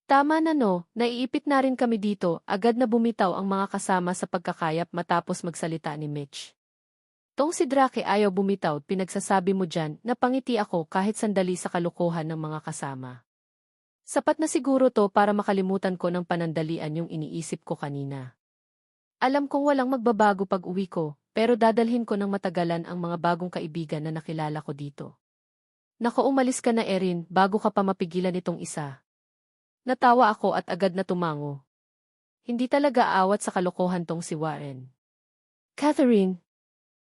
Tama na no, naiipit na rin kami dito, agad na bumitaw ang mga kasama sa pagkakayap matapos magsalita ni Mitch. Tong si Drake ayaw bumitaw, pinagsasabi mo dyan, napangiti ako kahit sandali sa kalokohan ng mga kasama. Sapat na siguro to para makalimutan ko ng panandalian yung iniisip ko kanina. Alam kong walang magbabago pag uwi ko, pero dadalhin ko ng matagalan ang mga bagong kaibigan na nakilala ko dito. Naku, umalis ka na Erin, bago ka pa mapigilan itong isa. Natawa ako at agad na tumango. Hindi talaga aawat sa kalokohan tong si Warren. Catherine!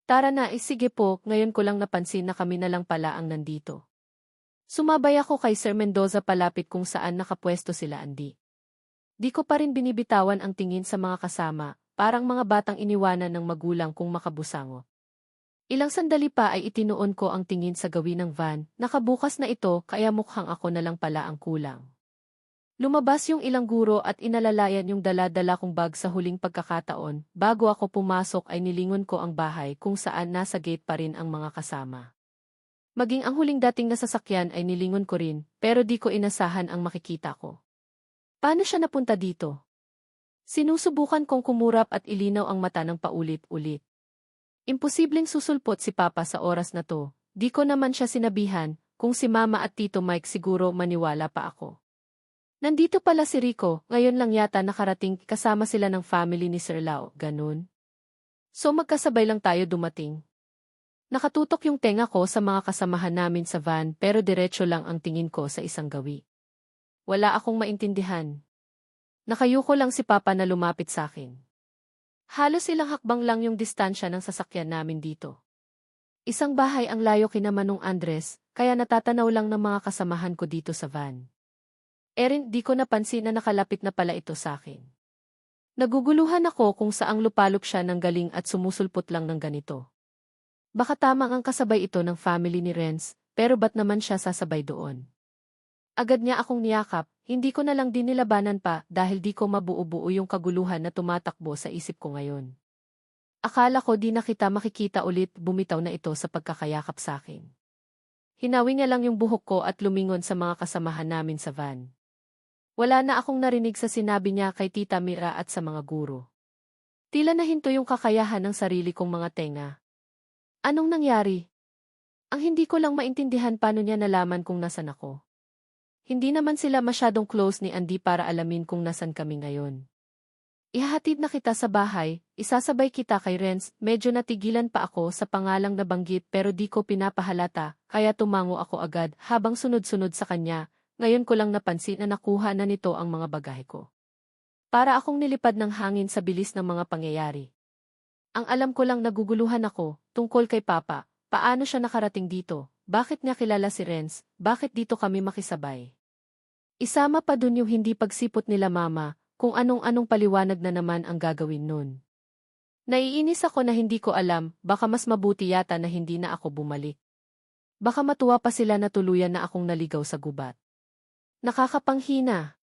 Tara na, sige po, ngayon ko lang napansin na kami na lang pala ang nandito. Sumabay ako kay Sir Mendoza palapit kung saan nakapwesto sila Andy. Di ko pa rin binibitawan ang tingin sa mga kasama, parang mga batang iniwanan ng magulang kung makabusango. Ilang sandali pa ay itinuon ko ang tingin sa gawin ng van, nakabukas na ito kaya mukhang ako na lang pala ang kulang. Lumabas yung ilang guro at inalalayan yung dala-dala kong bag sa huling pagkakataon, bago ako pumasok ay nilingon ko ang bahay kung saan nasa gate pa rin ang mga kasama. Maging ang huling dating na sasakyan ay nilingon ko rin, pero di ko inasahan ang makikita ko. Paano siya napunta dito? Sinusubukan kong kumurap at ilinaw ang mata ng paulit-ulit. Imposibleng susulpot si Papa sa oras na to, di ko naman siya sinabihan, kung si Mama at Tito Mike siguro maniwala pa ako. Nandito pala si Rico, ngayon lang yata nakarating kasama sila ng family ni Sir Lau, ganun. So magkasabay lang tayo dumating. Nakatutok yung tenga ko sa mga kasamahan namin sa van pero diretso lang ang tingin ko sa isang gawi. Wala akong maintindihan. Nakayuko lang si Papa na lumapit sa akin. Halos ilang hakbang lang yung distansya ng sasakyan namin dito. Isang bahay ang layo kina Manong Andres, kaya natatanaw lang ng mga kasamahan ko dito sa van. Erin, di ko napansin na nakalapit na pala ito sa akin. Naguguluhan ako kung saang lupalok siya ng galing at sumusulpot lang ng ganito. Baka tamang ang kasabay ito ng family ni Renz, pero ba't naman siya sasabay doon? Agad niya akong niyakap, hindi ko na lang din nilabanan pa dahil di ko mabuo-buo yung kaguluhan na tumatakbo sa isip ko ngayon. Akala ko di na kita makikita ulit, bumitaw na ito sa pagkakayakap sa akin. Hinawi niya lang yung buhok ko at lumingon sa mga kasamahan namin sa van. Wala na akong narinig sa sinabi niya kay Tita Mira at sa mga guro. Tila nahinto yung kakayahan ng sarili kong mga tenga. Anong nangyari? Ang hindi ko lang maintindihan paano niya nalaman kung nasan ako. Hindi naman sila masyadong close ni Andy para alamin kung nasan kami ngayon. Ihahatid na kita sa bahay, isasabay kita kay Renz, medyo natigilan pa ako sa pangalang nabanggit pero di ko pinapahalata, kaya tumango ako agad habang sunod-sunod sa kanya. Ngayon ko lang napansin na nakuha na nito ang mga bagahe ko. Para akong nilipad ng hangin sa bilis ng mga pangyayari. Ang alam ko lang naguguluhan ako, tungkol kay Papa, paano siya nakarating dito, bakit niya kilala si Renz, bakit dito kami makisabay. Isama pa dun yung hindi pagsipot nila Mama, kung anong-anong paliwanag na naman ang gagawin nun. Naiinis ako na hindi ko alam, baka mas mabuti yata na hindi na ako bumalik. Baka matuwa pa sila na tuluyan na akong naligaw sa gubat. Nakakapanghina.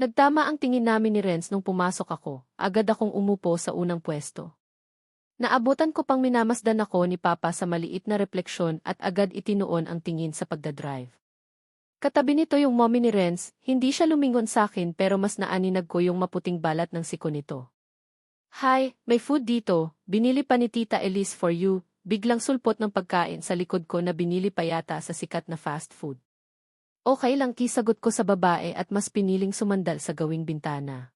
Nagtama ang tingin namin ni Renz nung pumasok ako, agad akong umupo sa unang pwesto. Naabutan ko pang minamasdan ako ni Papa sa maliit na refleksyon at agad itinuon ang tingin sa pagdadrive. Katabi nito yung mommy ni Renz, hindi siya lumingon sa akin pero mas naaninag ko yung maputing balat ng siko nito. Hi, may food dito, binili pa ni Tita Elise for you, biglang sulpot ng pagkain sa likod ko na binili pa yata sa sikat na fast food. Okay lang kisagot ko sa babae at mas piniling sumandal sa gawing bintana.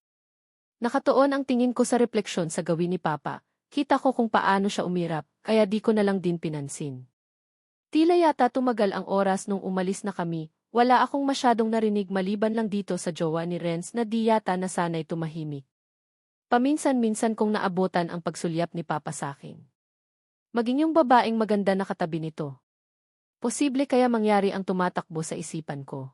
Nakatuon ang tingin ko sa refleksyon sa gawin ni Papa, kita ko kung paano siya umirap, kaya di ko na lang din pinansin. Tila yata tumagal ang oras nung umalis na kami, wala akong masyadong narinig maliban lang dito sa jowa ni Renz na di yata nasanay tumahimik. Paminsan-minsan kong naabutan ang pagsulyap ni Papa sa akin. Maging yung babaeng maganda na katabi nito. Posible kaya mangyari ang tumatakbo sa isipan ko.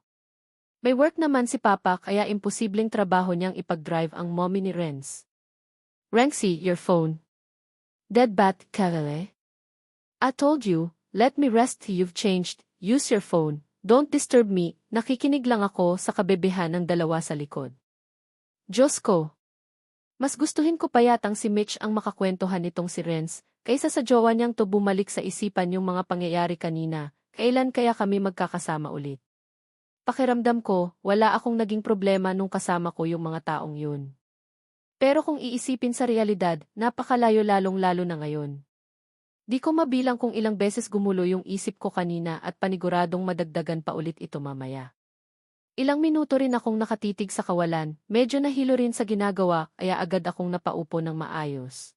May work naman si Papa kaya imposibleng trabaho niyang ipag-drive ang mommy ni Renz. Renzi, your phone. Dead bat, Kavale. I told you, let me rest till you've changed, use your phone, don't disturb me, nakikinig lang ako sa kabebehan ng dalawa sa likod. Diyos ko! Mas gustuhin ko pa yatang si Mitch ang makakwentuhan nitong si Renz, kaysa sa jowa niyang to bumalik sa isipan yung mga pangyayari kanina, kailan kaya kami magkakasama ulit. Pakiramdam ko, wala akong naging problema nung kasama ko yung mga taong yun. Pero kung iisipin sa realidad, napakalayo lalong-lalo na ngayon. Di ko mabilang kung ilang beses gumulo yung isip ko kanina at paniguradong madagdagan pa ulit ito mamaya. Ilang minuto rin akong nakatitig sa kawalan, medyo nahilo rin sa ginagawa kaya agad akong napaupo ng maayos.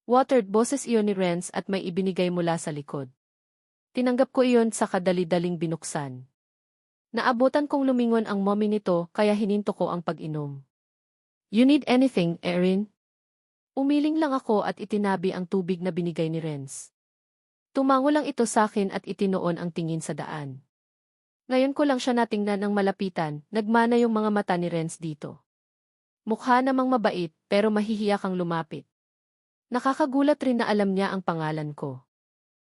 Watered boses iyon ni Renz at may ibinigay mula sa likod. Tinanggap ko iyon sa kadali-daling binuksan. Naabutan kong lumingon ang mommy nito kaya hininto ko ang pag-inom. You need anything, Erin? Umiling lang ako at itinabi ang tubig na binigay ni Renz. Tumango lang ito sa akin at itinoon ang tingin sa daan. Ngayon ko lang siya natingnan ng malapitan, nagmana yung mga mata ni Renz dito. Mukha namang mabait pero mahihiya kang lumapit. Nakakagulat rin na alam niya ang pangalan ko.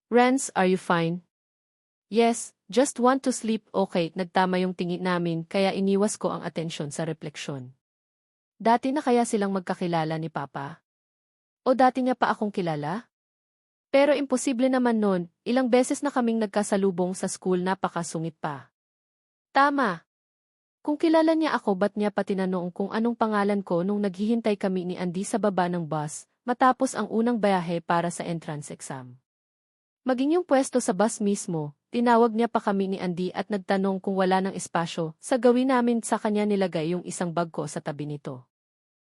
Renz, are you fine? Yes, just want to sleep. Okay, nagtama yung tingin namin kaya iniwas ko ang atensyon sa refleksyon. Dati na kaya silang magkakilala ni Papa? O dati niya pa akong kilala? Pero imposible naman nun, ilang beses na kaming nagkasalubong sa school napakasungit pa. Tama. Kung kilala niya ako ba't niya pa tinanong kung anong pangalan ko nung naghihintay kami ni Andy sa baba ng bus, matapos ang unang biyahe para sa entrance exam. Maging yung pwesto sa bus mismo, tinawag niya pa kami ni Andy at nagtanong kung wala ng espasyo sa gawin namin sa kanya nilagay yung isang bag ko sa tabi nito.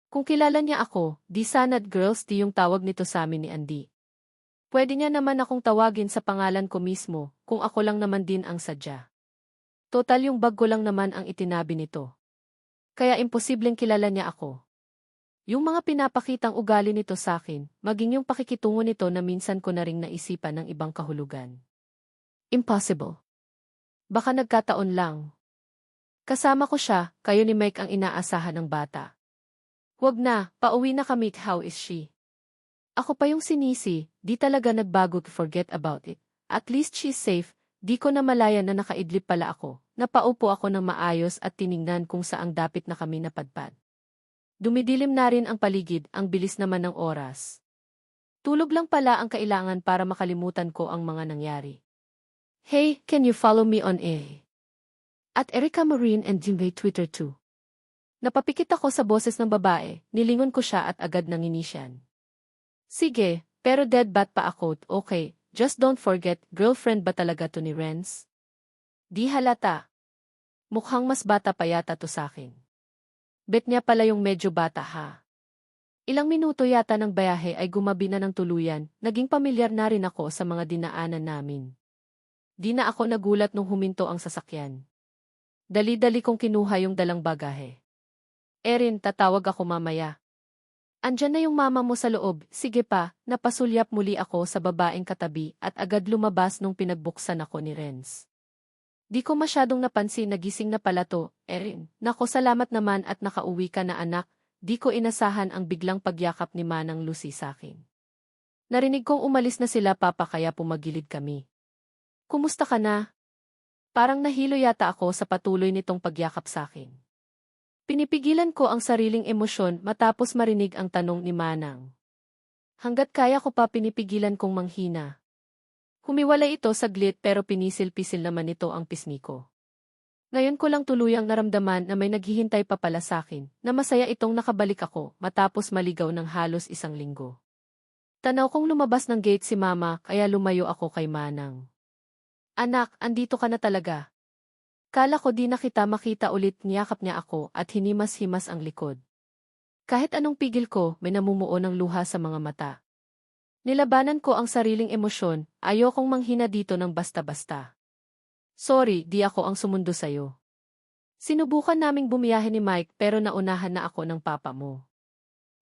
Kung kilala niya ako, di sana't girls di yung tawag nito sa amin ni Andy. Pwede niya naman akong tawagin sa pangalan ko mismo, kung ako lang naman din ang sadya. Total yung bag ko lang naman ang itinabi nito. Kaya imposibleng kilala niya ako. Yung mga pinapakitang ugali nito sa akin, maging yung pakikitungo nito na minsan ko na ring naisipan ng ibang kahulugan. Impossible. Baka nagkataon lang. Kasama ko siya, kayo ni Mike ang inaasahan ng bata. Wag na, pauwi na kami. How is she? Ako pa yung sinisi, di talaga nagbago to forget about it. At least she's safe, di ko na malaya na nakaidlip pala ako. Napaupo ako ng maayos at tiningnan kung saang dapit na kami napadpad. Dumidilim na rin ang paligid, ang bilis naman ng oras. Tulog lang pala ang kailangan para makalimutan ko ang mga nangyari. Hey, can you follow me on At Erica Maureen and Jimmy Twitter too. Napapikit ako sa boses ng babae, nilingon ko siya at agad nanginisyan. Sige, pero dead bat pa ako. Okay, just don't forget, girlfriend ba talaga to ni Renz? Di halata. Mukhang mas bata pa yata to sakin. Bet niya pala yung medyo bata ha. Ilang minuto yata ng biyahe ay gumabi na ng tuluyan, naging pamilyar na rin ako sa mga dinaanan namin. Di na ako nagulat nung huminto ang sasakyan. Dali-dali kong kinuha yung dalang bagahe. Erin, tatawag ako mamaya. Andyan na yung mama mo sa loob, sige pa, napasulyap muli ako sa babaeng katabi at agad lumabas nung pinagbuksan ako ni Renz. Di ko masyadong napansin na gising na pala to, Erin. Nako salamat naman at nakauwi ka na anak, di ko inasahan ang biglang pagyakap ni Manang Lucy sa akin. Narinig kong umalis na sila papa kaya pumagilid kami. Kumusta ka na? Parang nahilo yata ako sa patuloy nitong pagyakap sa akin. Pinipigilan ko ang sariling emosyon matapos marinig ang tanong ni Manang. Hanggat kaya ko pa pinipigilan kong manghina. Humiwalay ito saglit pero pinisil-pisil naman ito ang pisngi ko. Ngayon ko lang tuluyang naramdaman na may naghihintay pa pala sa akin, na masaya itong nakabalik ako matapos maligaw ng halos 1 linggo. Tanaw kong lumabas ng gate si Mama kaya lumayo ako kay Manang. Anak, andito ka na talaga. Kala ko di na kita makita ulit, niyakap niya ako at hinimas-himas ang likod. Kahit anong pigil ko, may namumuo ng luha sa mga mata. Nilabanan ko ang sariling emosyon, ayokong manghina dito ng basta-basta. Sorry, di ako ang sumundo sa'yo. Sinubukan naming bumiyahe ni Mike pero naunahan na ako ng papa mo.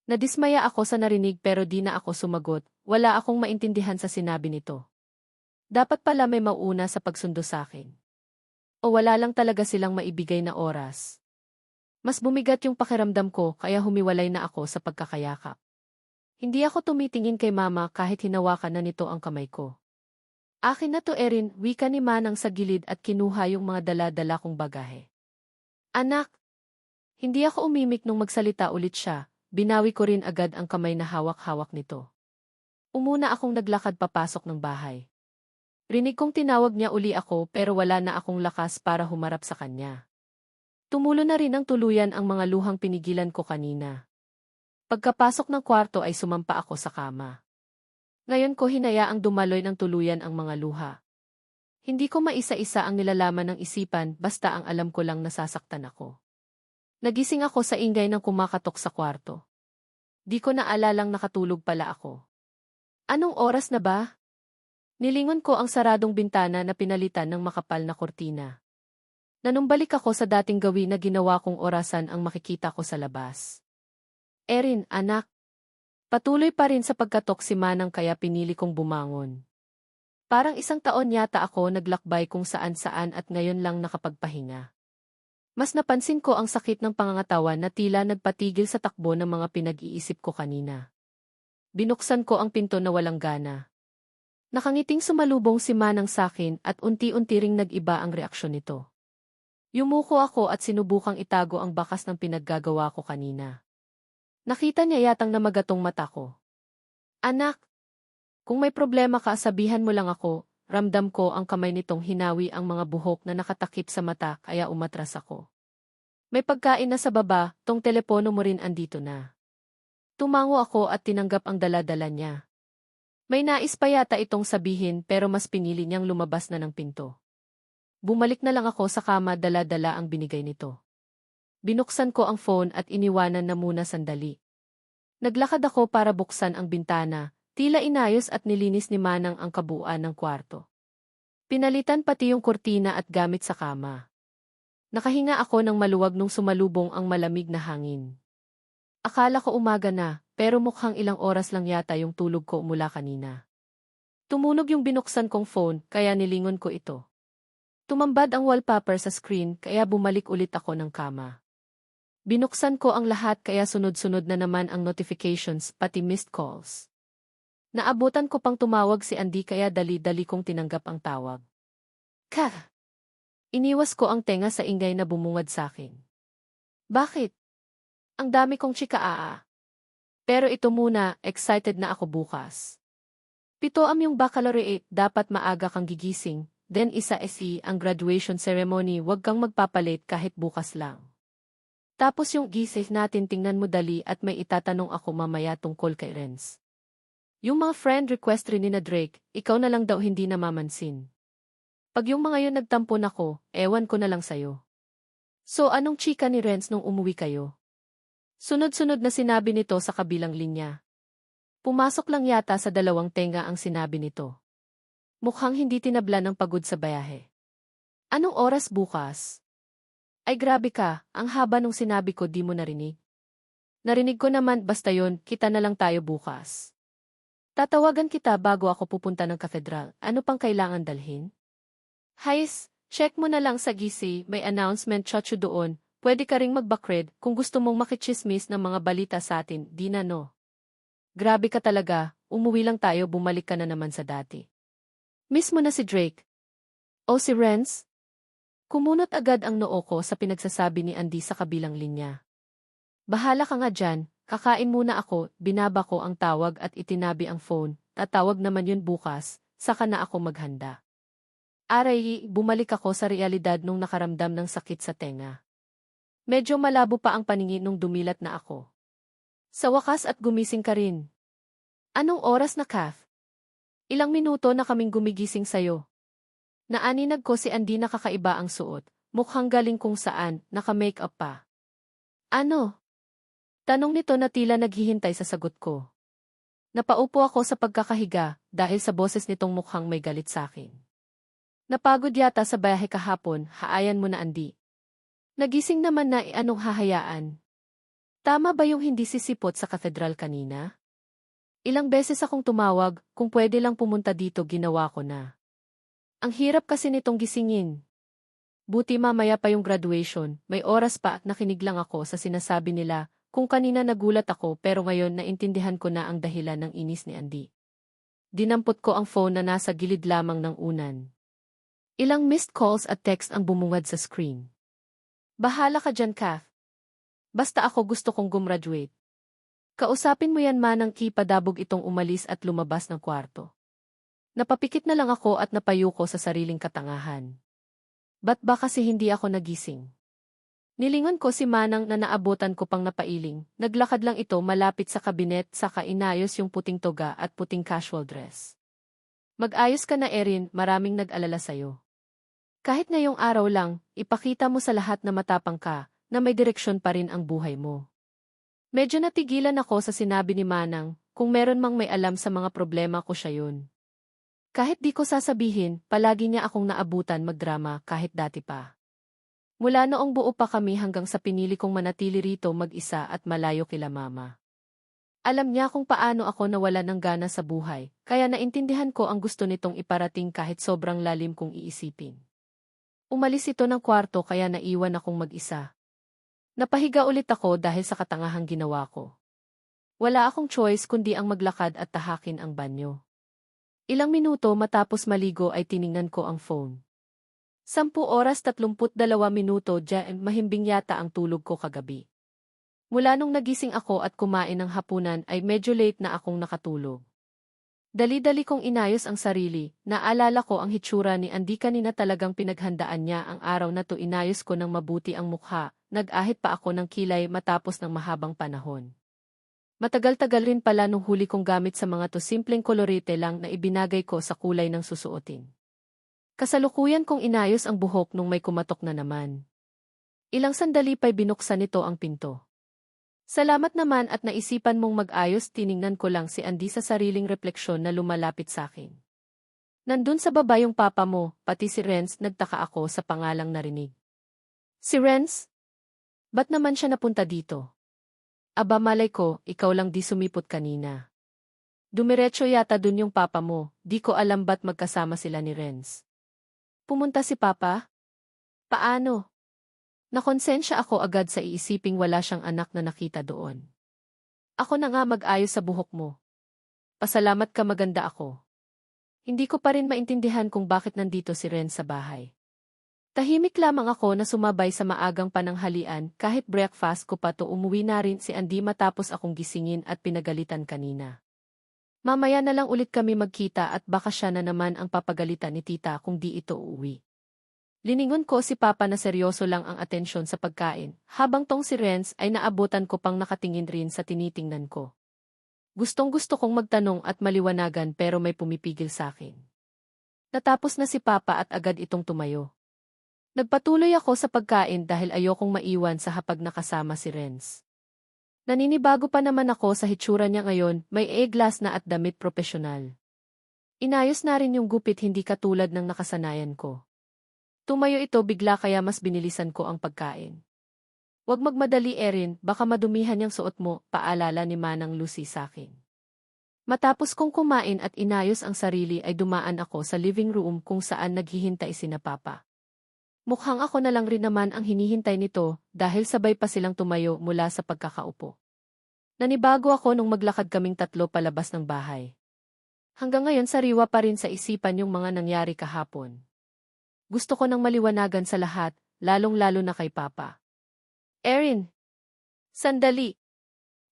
Nadismaya ako sa narinig pero di na ako sumagot, wala akong maintindihan sa sinabi nito. Dapat pala may mauna sa pagsundo sa akin. O wala lang talaga silang maibigay na oras. Mas bumigat yung pakiramdam ko kaya humiwalay na ako sa pagkakayakap. Hindi ako tumitingin kay Mama kahit hinawakan na nito ang kamay ko. Akin na to Erin, wika ni Manang sa gilid at kinuha yung mga dala-dala kong bagahe. Anak! Hindi ako umimik nung magsalita ulit siya, binawi ko rin agad ang kamay na hawak-hawak nito. Umuna akong naglakad papasok ng bahay. Rinig kong tinawag niya uli ako pero wala na akong lakas para humarap sa kanya. Tumulo na rin ng tuluyan ang mga luhang pinigilan ko kanina. Pagkapasok ng kwarto ay sumampa ako sa kama. Ngayon ko hinayaang dumaloy ng tuluyan ang mga luha. Hindi ko maisa-isa ang nilalaman ng isipan basta ang alam ko lang nasasaktan ako. Nagising ako sa ingay ng kumakatok sa kwarto. Di ko naalalang nakatulog pala ako. Anong oras na ba? Nilingon ko ang saradong bintana na pinalitan ng makapal na kurtina. Nanumbalik ako sa dating gawin na ginawa kong orasan ang makikita ko sa labas. Erin, anak. Patuloy pa rin sa pagkatok si Manang kaya pinili kong bumangon. Parang 1 taon yata ako naglakbay kung saan-saan at ngayon lang nakapagpahinga. Mas napansin ko ang sakit ng pangangatawan na tila nagpatigil sa takbo ng mga pinag-iisip ko kanina. Binuksan ko ang pinto na walang gana. Nakangiting sumalubong si Manang sakin at unti-unti ring nag-iba ang reaksyon nito. Yumuko ako at sinubukang itago ang bakas ng pinaggagawa ko kanina. Nakita niya yatang namagatong mata ko. Anak, kung may problema ka sabihan mo lang ako, ramdam ko ang kamay nitong hinawi ang mga buhok na nakatakip sa mata kaya umatras ako. May pagkain na sa baba, tong telepono mo rin andito na. Tumango ako at tinanggap ang dala-dala niya. May nais pa yata itong sabihin pero mas pinili niyang lumabas na ng pinto. Bumalik na lang ako sa kama dala-dala ang binigay nito. Binuksan ko ang phone at iniwanan na muna sandali. Naglakad ako para buksan ang bintana, tila inayos at nilinis ni Manang ang kabuuan ng kwarto. Pinalitan pati yung kurtina at gamit sa kama. Nakahinga ako ng maluwag nung sumalubong ang malamig na hangin. Akala ko umaga na, pero mukhang ilang oras lang yata yung tulog ko mula kanina. Tumunog yung binuksan kong phone kaya nilingon ko ito. Tumambad ang wallpaper sa screen kaya bumalik ulit ako ng kama. Binuksan ko ang lahat kaya sunod-sunod na naman ang notifications pati missed calls. Naabutan ko pang tumawag si Andy kaya dali-dali kong tinanggap ang tawag. Ka! Iniwas ko ang tenga sa ingay na bumungad sa akin. Bakit? Ang dami kong chika. Pero ito muna, excited na ako bukas. 7 yung baccalaureate, dapat maaga kang gigising, then isa SE ang graduation ceremony, wag kang magpapalit kahit bukas lang. Tapos yung gising natin tingnan mo dali at may itatanong ako mamaya tungkol kay Renz. Yung mga friend request rin ni na Drake, ikaw na lang daw hindi namamansin. Pag yung mga yun nagtampon ako, ewan ko na lang sayo. So anong chika ni Renz nung umuwi kayo? Sunod-sunod na sinabi nito sa kabilang linya. Pumasok lang yata sa 2 tenga ang sinabi nito. Mukhang hindi tinabla ng pagod sa bayahe. Anong oras bukas? Ay grabe ka, ang haba nung sinabi ko di mo narinig. Narinig ko naman basta yon, kita na lang tayo bukas. Tatawagan kita bago ako pupunta ng katedral, ano pang kailangan dalhin? Hayes, check mo na lang sa GC, may announcement chachu doon, pwede ka ring magbakred kung gusto mong makichismis ng mga balita sa atin, di na no. Grabe ka talaga, umuwi lang tayo bumalik ka na naman sa dati. Miss mo na si Drake. O si Renz? Kumunot agad ang noo ko sa pinagsasabi ni Andy sa kabilang linya. Bahala ka nga dyan, kakain muna ako, binaba ko ang tawag at itinabi ang phone, tatawag naman yun bukas, saka na ako maghanda. Aray, bumalik ako sa realidad nung nakaramdam ng sakit sa tenga. Medyo malabo pa ang paningin nung dumilat na ako. Sa wakas at gumising ka rin. Anong oras na, Kath? Ilang minuto na kaming gumigising sayo. Naaninag ko si Andy na kakaiba ang suot, mukhang galing kung saan, naka-makeup pa. Ano? Tanong nito na tila naghihintay sa sagot ko. Napaupo ako sa pagkakahiga dahil sa boses nitong mukhang may galit sa akin. Napagod yata sa bayahe kahapon, haayan mo na Andy. Nagising naman na anong hahayaan? Tama ba yung hindi sisipot sa katedral kanina? Ilang beses akong tumawag, kung pwede lang pumunta dito ginawa ko na. Ang hirap kasi nitong gisingin. Buti mamaya pa yung graduation, may oras pa at nakinig lang ako sa sinasabi nila, kung kanina nagulat ako pero ngayon naintindihan ko na ang dahilan ng inis ni Andy. Dinampot ko ang phone na nasa gilid lamang ng unan. Ilang missed calls at text ang bumungad sa screen. Bahala ka dyan, Kath. Basta ako gusto kong gumraduate. Kausapin mo yan Manang, padabog itong umalis at lumabas ng kwarto. Napapikit na lang ako at napayuko sa sariling katangahan. Ba't ba kasi hindi ako nagising? Nilingon ko si Manang na naabutan ko pang napailing. Naglakad lang ito malapit sa kabinet saka inayos yung puting toga at puting casual dress. Mag-ayos ka na Erin, maraming nag-alala sa'yo. Kahit ngayong araw lang, ipakita mo sa lahat na matapang ka, na may direksyon pa rin ang buhay mo. Medyo natigilan ako sa sinabi ni Manang, kung meron mang may alam sa mga problema ko siya yun. Kahit di ko sasabihin, palagi niya akong naabutan magdrama kahit dati pa. Mula noong buo pa kami hanggang sa pinili kong manatili rito mag-isa at malayo kila mama. Alam niya kung paano ako nawala ng gana sa buhay, kaya naintindihan ko ang gusto nitong iparating kahit sobrang lalim kong iisipin. Umalis ito ng kwarto kaya naiwan akong mag-isa. Napahiga ulit ako dahil sa katangahang ginawa ko. Wala akong choice kundi ang maglakad at tahakin ang banyo. Ilang minuto matapos maligo ay tiningnan ko ang phone. 10:32 diyan mahimbing yata ang tulog ko kagabi. Mula nung nagising ako at kumain ng hapunan ay medyo late na akong nakatulog. Dali-dali kong inayos ang sarili, naalala ko ang hitsura ni Andy kanina talagang pinaghandaan niya ang araw na to inayos ko ng mabuti ang mukha, nag-ahit pa ako ng kilay matapos ng mahabang panahon. Matagal-tagal rin pala nung huli kong gamit sa mga to simpleng kolorite lang na ibinagay ko sa kulay ng susuotin. Kasalukuyan kong inayos ang buhok nung may kumatok na naman. Ilang sandali pa'y binuksan nito ang pinto. Salamat naman at naisipan mong mag-ayos tiningnan ko lang si Andy sa sariling refleksyon na lumalapit sa akin. Nandun sa baba yung papa mo, pati si Renz nagtaka ako sa pangalang narinig. Si Renz? Ba't naman siya napunta dito? Aba malay ko, ikaw lang di sumipot kanina. Dumiretso yata dun yung papa mo, di ko alam ba't magkasama sila ni Renz. Pumunta si papa? Paano? Nakonsensya ako agad sa iisiping wala siyang anak na nakita doon. Ako na nga mag-ayos sa buhok mo. Pasalamat ka maganda ako. Hindi ko pa rin maintindihan kung bakit nandito si Renz sa bahay. Tahimik lamang ako na sumabay sa maagang pananghalian kahit breakfast ko pa to umuwi na rin si Andy matapos akong gisingin at pinagalitan kanina. Mamaya na lang ulit kami magkita at baka siya na naman ang papagalitan ni tita kung di ito uuwi. Liningon ko si Papa na seryoso lang ang atensyon sa pagkain, habang tong si Renz ay naabutan ko pang nakatingin rin sa tinitingnan ko. Gustong-gusto kong magtanong at maliwanagan pero may pumipigil sa akin. Natapos na si Papa at agad itong tumayo. Nagpatuloy ako sa pagkain dahil ayokong maiwan sa hapag na kasama si Renz. Naninibago pa naman ako sa hitsura niya ngayon, may eyeglass na at damit propesyonal. Inayos na rin yung gupit hindi katulad ng nakasanayan ko. Tumayo ito bigla kaya mas binilisan ko ang pagkain. Huwag magmadali Erin, baka madumihan yung suot mo, paalala ni Manang Lucy sa akin. Matapos kong kumain at inayos ang sarili ay dumaan ako sa living room kung saan naghihintay sina Papa. Mukhang ako na lang rin naman ang hinihintay nito dahil sabay pa silang tumayo mula sa pagkakaupo. Nanibago ako nung maglakad kaming tatlo palabas ng bahay. Hanggang ngayon sariwa pa rin sa isipan yung mga nangyari kahapon. Gusto ko nang maliwanagan sa lahat, lalong-lalo na kay Papa. Erin! Sandali!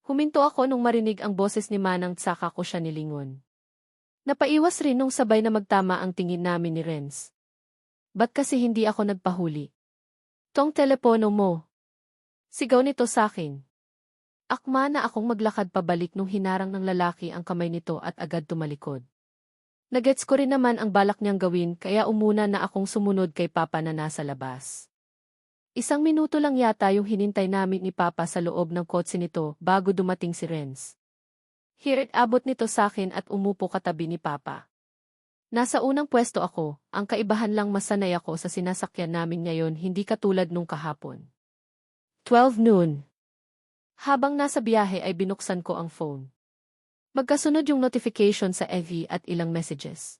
Huminto ako nung marinig ang boses ni Manang tsaka ko siya nilingon. Napaiwas rin nung sabay na magtama ang tingin namin ni Renz. Ba't kasi hindi ako nagpahuli? Tong telepono mo. Sigaw nito sa akin. Akma na akong maglakad pabalik nung hinarang ng lalaki ang kamay nito at agad tumalikod. Nagets ko rin naman ang balak niyang gawin kaya umuna na akong sumunod kay Papa na nasa labas. 1 minuto lang yata yung hinintay namin ni Papa sa loob ng kotse nito bago dumating si Renz. Hirit abot nito sa akin at umupo katabi ni Papa. Nasa unang pwesto ako, ang kaibahan lang masanay ako sa sinasakyan namin ngayon hindi katulad nung kahapon. 12 noon. Habang nasa biyahe ay binuksan ko ang phone. Magkasunod yung notification sa FB at ilang messages.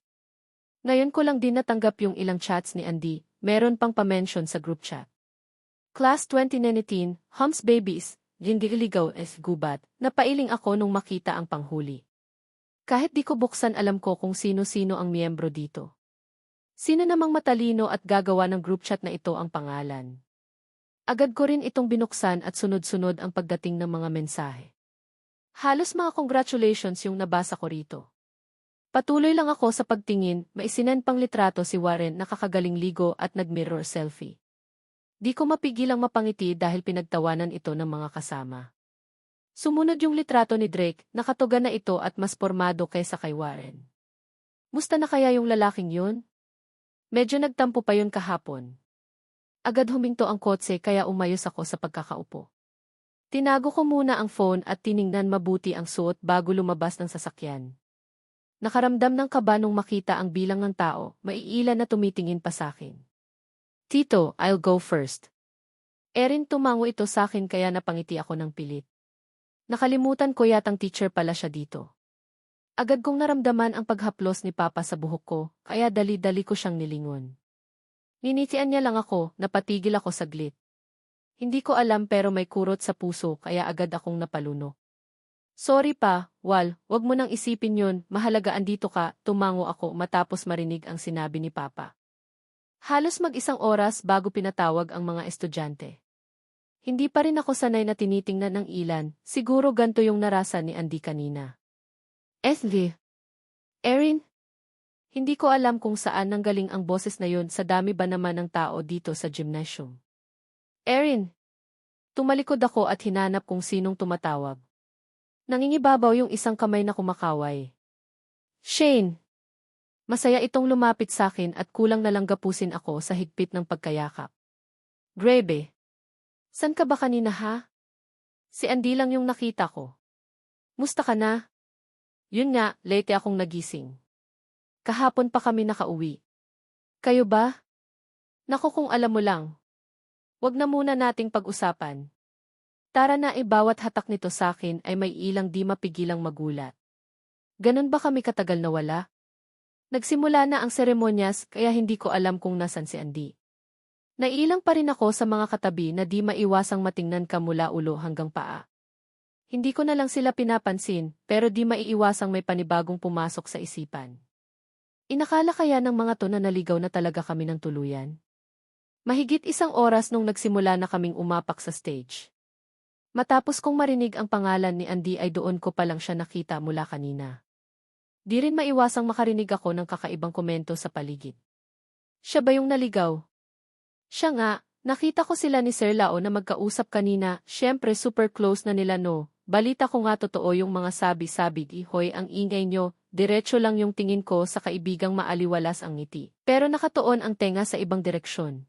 Ngayon ko lang din natanggap yung ilang chats ni Andy, meron pang pa-mention sa group chat. Class 2019, Humps Babies, Gingiligaw S. Gubat, napailing ako nung makita ang panghuli. Kahit di ko buksan alam ko kung sino-sino ang miyembro dito. Sino namang matalino at gagawa ng group chat na ito ang pangalan. Agad ko rin itong binuksan at sunod-sunod ang pagdating ng mga mensahe. Halos mga congratulations yung nabasa ko rito. Patuloy lang ako sa pagtingin, maisinan pang litrato si Warren na kakagaling ligo at nag-mirror selfie. Di ko mapigilang mapangiti dahil pinagtawanan ito ng mga kasama. Sumunod yung litrato ni Drake, nakatuga na ito at mas pormado kaysa kay Warren. Musta na kaya yung lalaking yun? Medyo nagtampo pa yun kahapon. Agad huminto ang kotse kaya umayos ako sa pagkakaupo. Tinago ko muna ang phone at tiningnan mabuti ang suot bago lumabas ng sasakyan. Nakaramdam ng kaba nung makita ang bilang ng tao, maiilan na tumitingin pa sa akin. Tito, I'll go first. Erin tumango ito sa akin kaya napangiti ako ng pilit. Nakalimutan ko yatang teacher pala siya dito. Agad kong naramdaman ang paghaplos ni Papa sa buhok ko, kaya dali-dali ko siyang nilingon. Ninitian niya lang ako, napatigil ako saglit. Hindi ko alam pero may kurot sa puso kaya agad akong napalunok. Sorry pa, Wal, wag mo nang isipin yun, mahalaga andito ka, tumango ako matapos marinig ang sinabi ni Papa. Halos mag-isang oras bago pinatawag ang mga estudyante. Hindi pa rin ako sanay na tinitingnan ng ilan, siguro ganto yung narasan ni Andy kanina. Ethly. Erin? Hindi ko alam kung saan nanggaling ang boses na yun sa dami ba naman ng tao dito sa gymnasium. Erin. Tumalikod ako at hinanap kung sinong tumatawag. Nangingibabaw yung isang kamay na kumakaway. Shane! Masaya itong lumapit sa akin at kulang na lang gapusin ako sa higpit ng pagkayakap. Grebe! San ka ba kanina ha? Si Andy lang yung nakita ko. Musta ka na? Yun nga, late akong nagising. Kahapon pa kami nakauwi. Kayo ba? Naku kung alam mo lang. Wag na muna nating pag-usapan. Tara na bawat hatak nito sa akin ay may ilang di mapigilang magulat. Ganon ba kami katagal na wala? Nagsimula na ang seremonyas kaya hindi ko alam kung nasan si Andy. Naiilang pa rin ako sa mga katabi na di maiwasang matingnan ka mula ulo hanggang paa. Hindi ko na lang sila pinapansin pero di maiiwasang may panibagong pumasok sa isipan. Inakala kaya ng mga to na naligaw na talaga kami ng tuluyan? Mahigit isang oras nung nagsimula na kaming umapak sa stage. Matapos kong marinig ang pangalan ni Andy ay doon ko palang siya nakita mula kanina. Di rin maiwasang makarinig ako ng kakaibang komento sa paligid. Siya ba yung naligaw? Siya nga, nakita ko sila ni Sir Lao na magkausap kanina, syempre super close na nila no. Balita ko nga totoo yung mga sabi-sabi, ihoy ang ingay nyo, diretso lang yung tingin ko sa kaibigang maaliwalas ang ngiti. Pero nakatuon ang tenga sa ibang direksyon.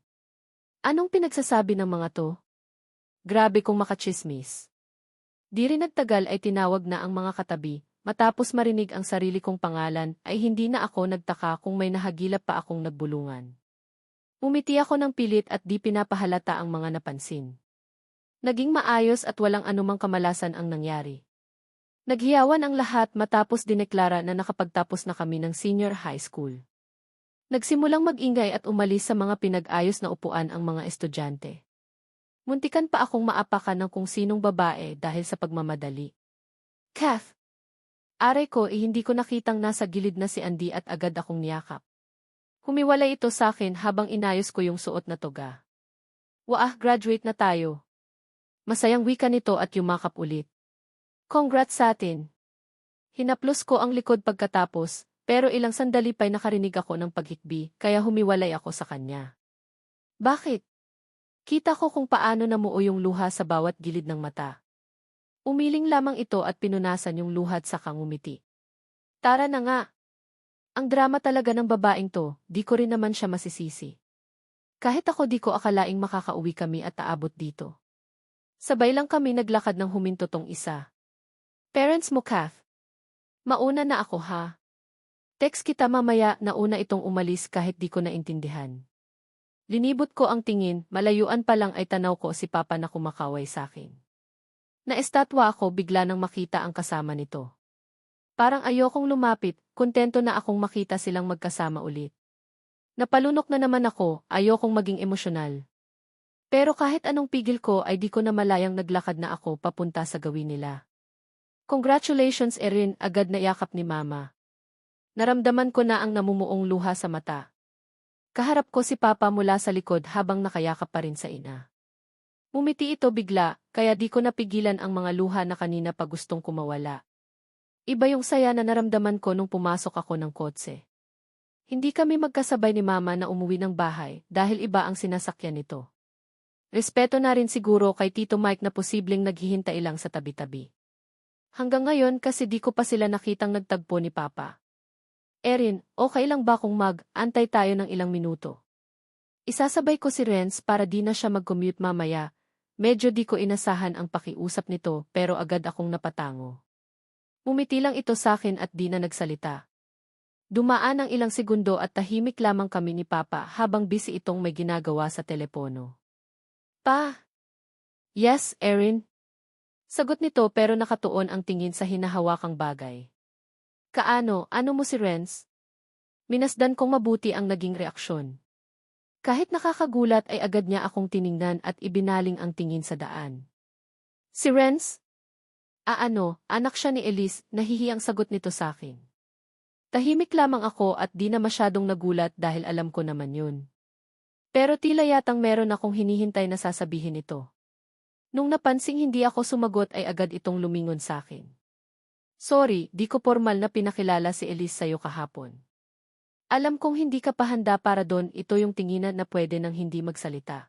Anong pinagsasabi ng mga to? Grabe kung makachismis. Di rin nagtagal ay tinawag na ang mga katabi, matapos marinig ang sarili kong pangalan ay hindi na ako nagtaka kung may nahagilap pa akong nagbulungan. Umiti ako ng pilit at di pinapahalata ang mga napansin. Naging maayos at walang anumang kamalasan ang nangyari. Naghiyawan ang lahat matapos dineklara na nakapagtapos na kami ng senior high school. Nagsimulang mag-ingay at umalis sa mga pinag-ayos na upuan ang mga estudyante. Muntikan pa akong maapakan ng kung sinong babae dahil sa pagmamadali. Kath! Aray ko hindi ko nakitang nasa gilid na si Andy at agad akong niyakap. Humiwalay ito sa akin habang inayos ko yung suot na toga. Waah, graduate na tayo. Masayang wika nito at yumakap ulit. Congrats sa atin. Hinaplos ko ang likod pagkatapos, pero ilang sandali pa'y nakarinig ako ng paghikbi, kaya humiwalay ako sa kanya. Bakit? Kita ko kung paano namuo yung luha sa bawat gilid ng mata. Umiling lamang ito at pinunasan yung luhat sa kangumiti. Tara na nga. Ang drama talaga ng babaeng to, di ko rin naman siya masisisi. Kahit ako di ko akalaing makakauwi kami at aabot dito. Sabay lang kami naglakad ng huminto tong isa. Parents mo, Kath. Mauna na ako ha. Text kita mamaya na una itong umalis kahit di ko naintindihan. Linibot ko ang tingin, malayuan pa lang ay tanaw ko si Papa na kumakaway sa akin. Naestatwa ako bigla nang makita ang kasama nito. Parang ayokong lumapit, kontento na akong makita silang magkasama ulit. Napalunok na naman ako, ayokong maging emosyonal. Pero kahit anong pigil ko ay di ko na malayang naglakad na ako papunta sa gawin nila. Congratulations Erin, agad na yakap ni Mama. Naramdaman ko na ang namumuong luha sa mata. Kaharap ko si Papa mula sa likod habang nakayakap pa rin sa ina. Umiti ito bigla, kaya di ko napigilan ang mga luha na kanina pa gustong kumawala. Iba yung saya na naramdaman ko nung pumasok ako ng kotse. Hindi kami magkasabay ni Mama na umuwi ng bahay dahil iba ang sinasakyan nito. Respeto na rin siguro kay Tito Mike na posibleng naghihintay lang sa tabi-tabi. Hanggang ngayon kasi di ko pa sila nakitang nagtagpo ni Papa. Erin, okay lang ba kung mag-antay tayo ng ilang minuto? Isasabay ko si Renz para di na siya mag-commute mamaya. Medyo di ko inasahan ang pakiusap nito pero agad akong napatango. Umiti lang ito sa akin at di na nagsalita. Dumaan ang ilang segundo at tahimik lamang kami ni Papa habang busy itong may ginagawa sa telepono. Pa? Yes, Erin. Sagot nito pero nakatuon ang tingin sa hinahawakang bagay. Kaano, ano mo si Renz? Minasdan kong mabuti ang naging reaksyon. Kahit nakakagulat ay agad niya akong tiningnan at ibinaling ang tingin sa daan. Si Renz? Anak siya ni Elise, nahihiyang sagot nito sa akin. Tahimik lamang ako at di na masyadong nagulat dahil alam ko naman yun. Pero tila yatang meron akong hinihintay na sasabihin ito. Nung napansing hindi ako sumagot ay agad itong lumingon sa akin. Sorry, di ko formal na pinakilala si Elise sa'yo kahapon. Alam kong hindi ka pa handa para doon, ito yung tinginan na pwede nang hindi magsalita.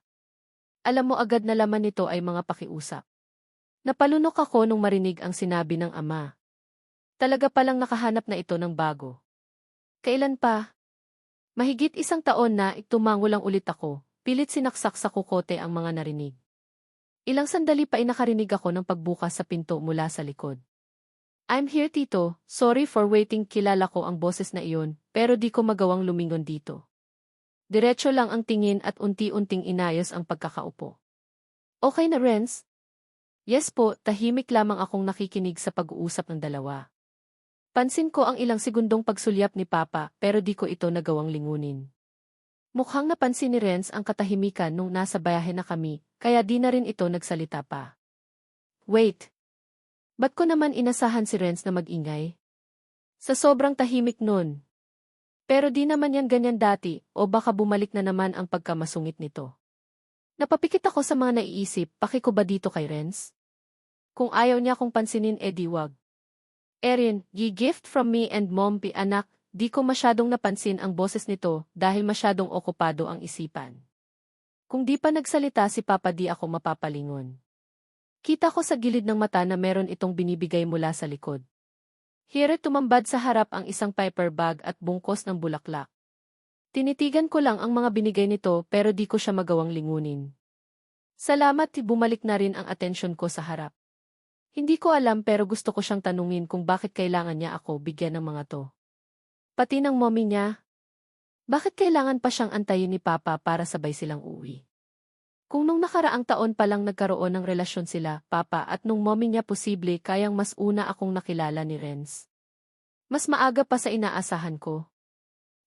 Alam mo agad na laman nito ay mga pakiusap. Napalunok ako nung marinig ang sinabi ng ama. Talaga palang nakahanap na ito ng bago. Kailan pa? Mahigit 1 taon na tumango lang ulit ako, pilit sinaksak sa kukote ang mga narinig. Ilang sandali pa ay nakarinig ako ng pagbukas sa pinto mula sa likod. I'm here, Tito. Sorry for waiting, kilala ko ang boses na iyon, pero di ko magawang lumingon dito. Diretso lang ang tingin at unti-unting inayos ang pagkakaupo. Okay na, Renz? Yes po, tahimik lamang akong nakikinig sa pag-uusap ng dalawa. Pansin ko ang ilang segundong pagsulyap ni Papa pero di ko ito nagawang lingunin. Mukhang napansin ni Renz ang katahimikan nung nasa bayahe na kami, kaya di na rin ito nagsalita pa. Wait. Ba't ko naman inasahan si Renz na mag-ingay? Sa sobrang tahimik nun. Pero di naman yan ganyan dati, o baka bumalik na naman ang pagkamasungit nito. Napapikit ako sa mga naiisip, paki ko ba dito kay Renz? Kung ayaw niya akong pansinin di wag. Erin, gift from me and Mom anak, di ko masyadong napansin ang boses nito dahil masyadong okupado ang isipan. Kung di pa nagsalita si Papa di ako mapapalingon. Kita ko sa gilid ng mata na meron itong binibigay mula sa likod. Here tumambad sa harap ang isang paper bag at bungkos ng bulaklak. Tinitigan ko lang ang mga binigay nito pero di ko siya magawang lingunin. Salamat, bumalik na rin ang atensyon ko sa harap. Hindi ko alam pero gusto ko siyang tanungin kung bakit kailangan niya ako bigyan ng mga to. Pati ng mommy niya. Bakit kailangan pa siyang antayin ni Papa para sabay silang uwi? Kung nung nakaraang taon pa lang nagkaroon ng relasyon sila, Papa at nung mommy niya posible kayang mas una akong nakilala ni Renz. Mas maaga pa sa inaasahan ko.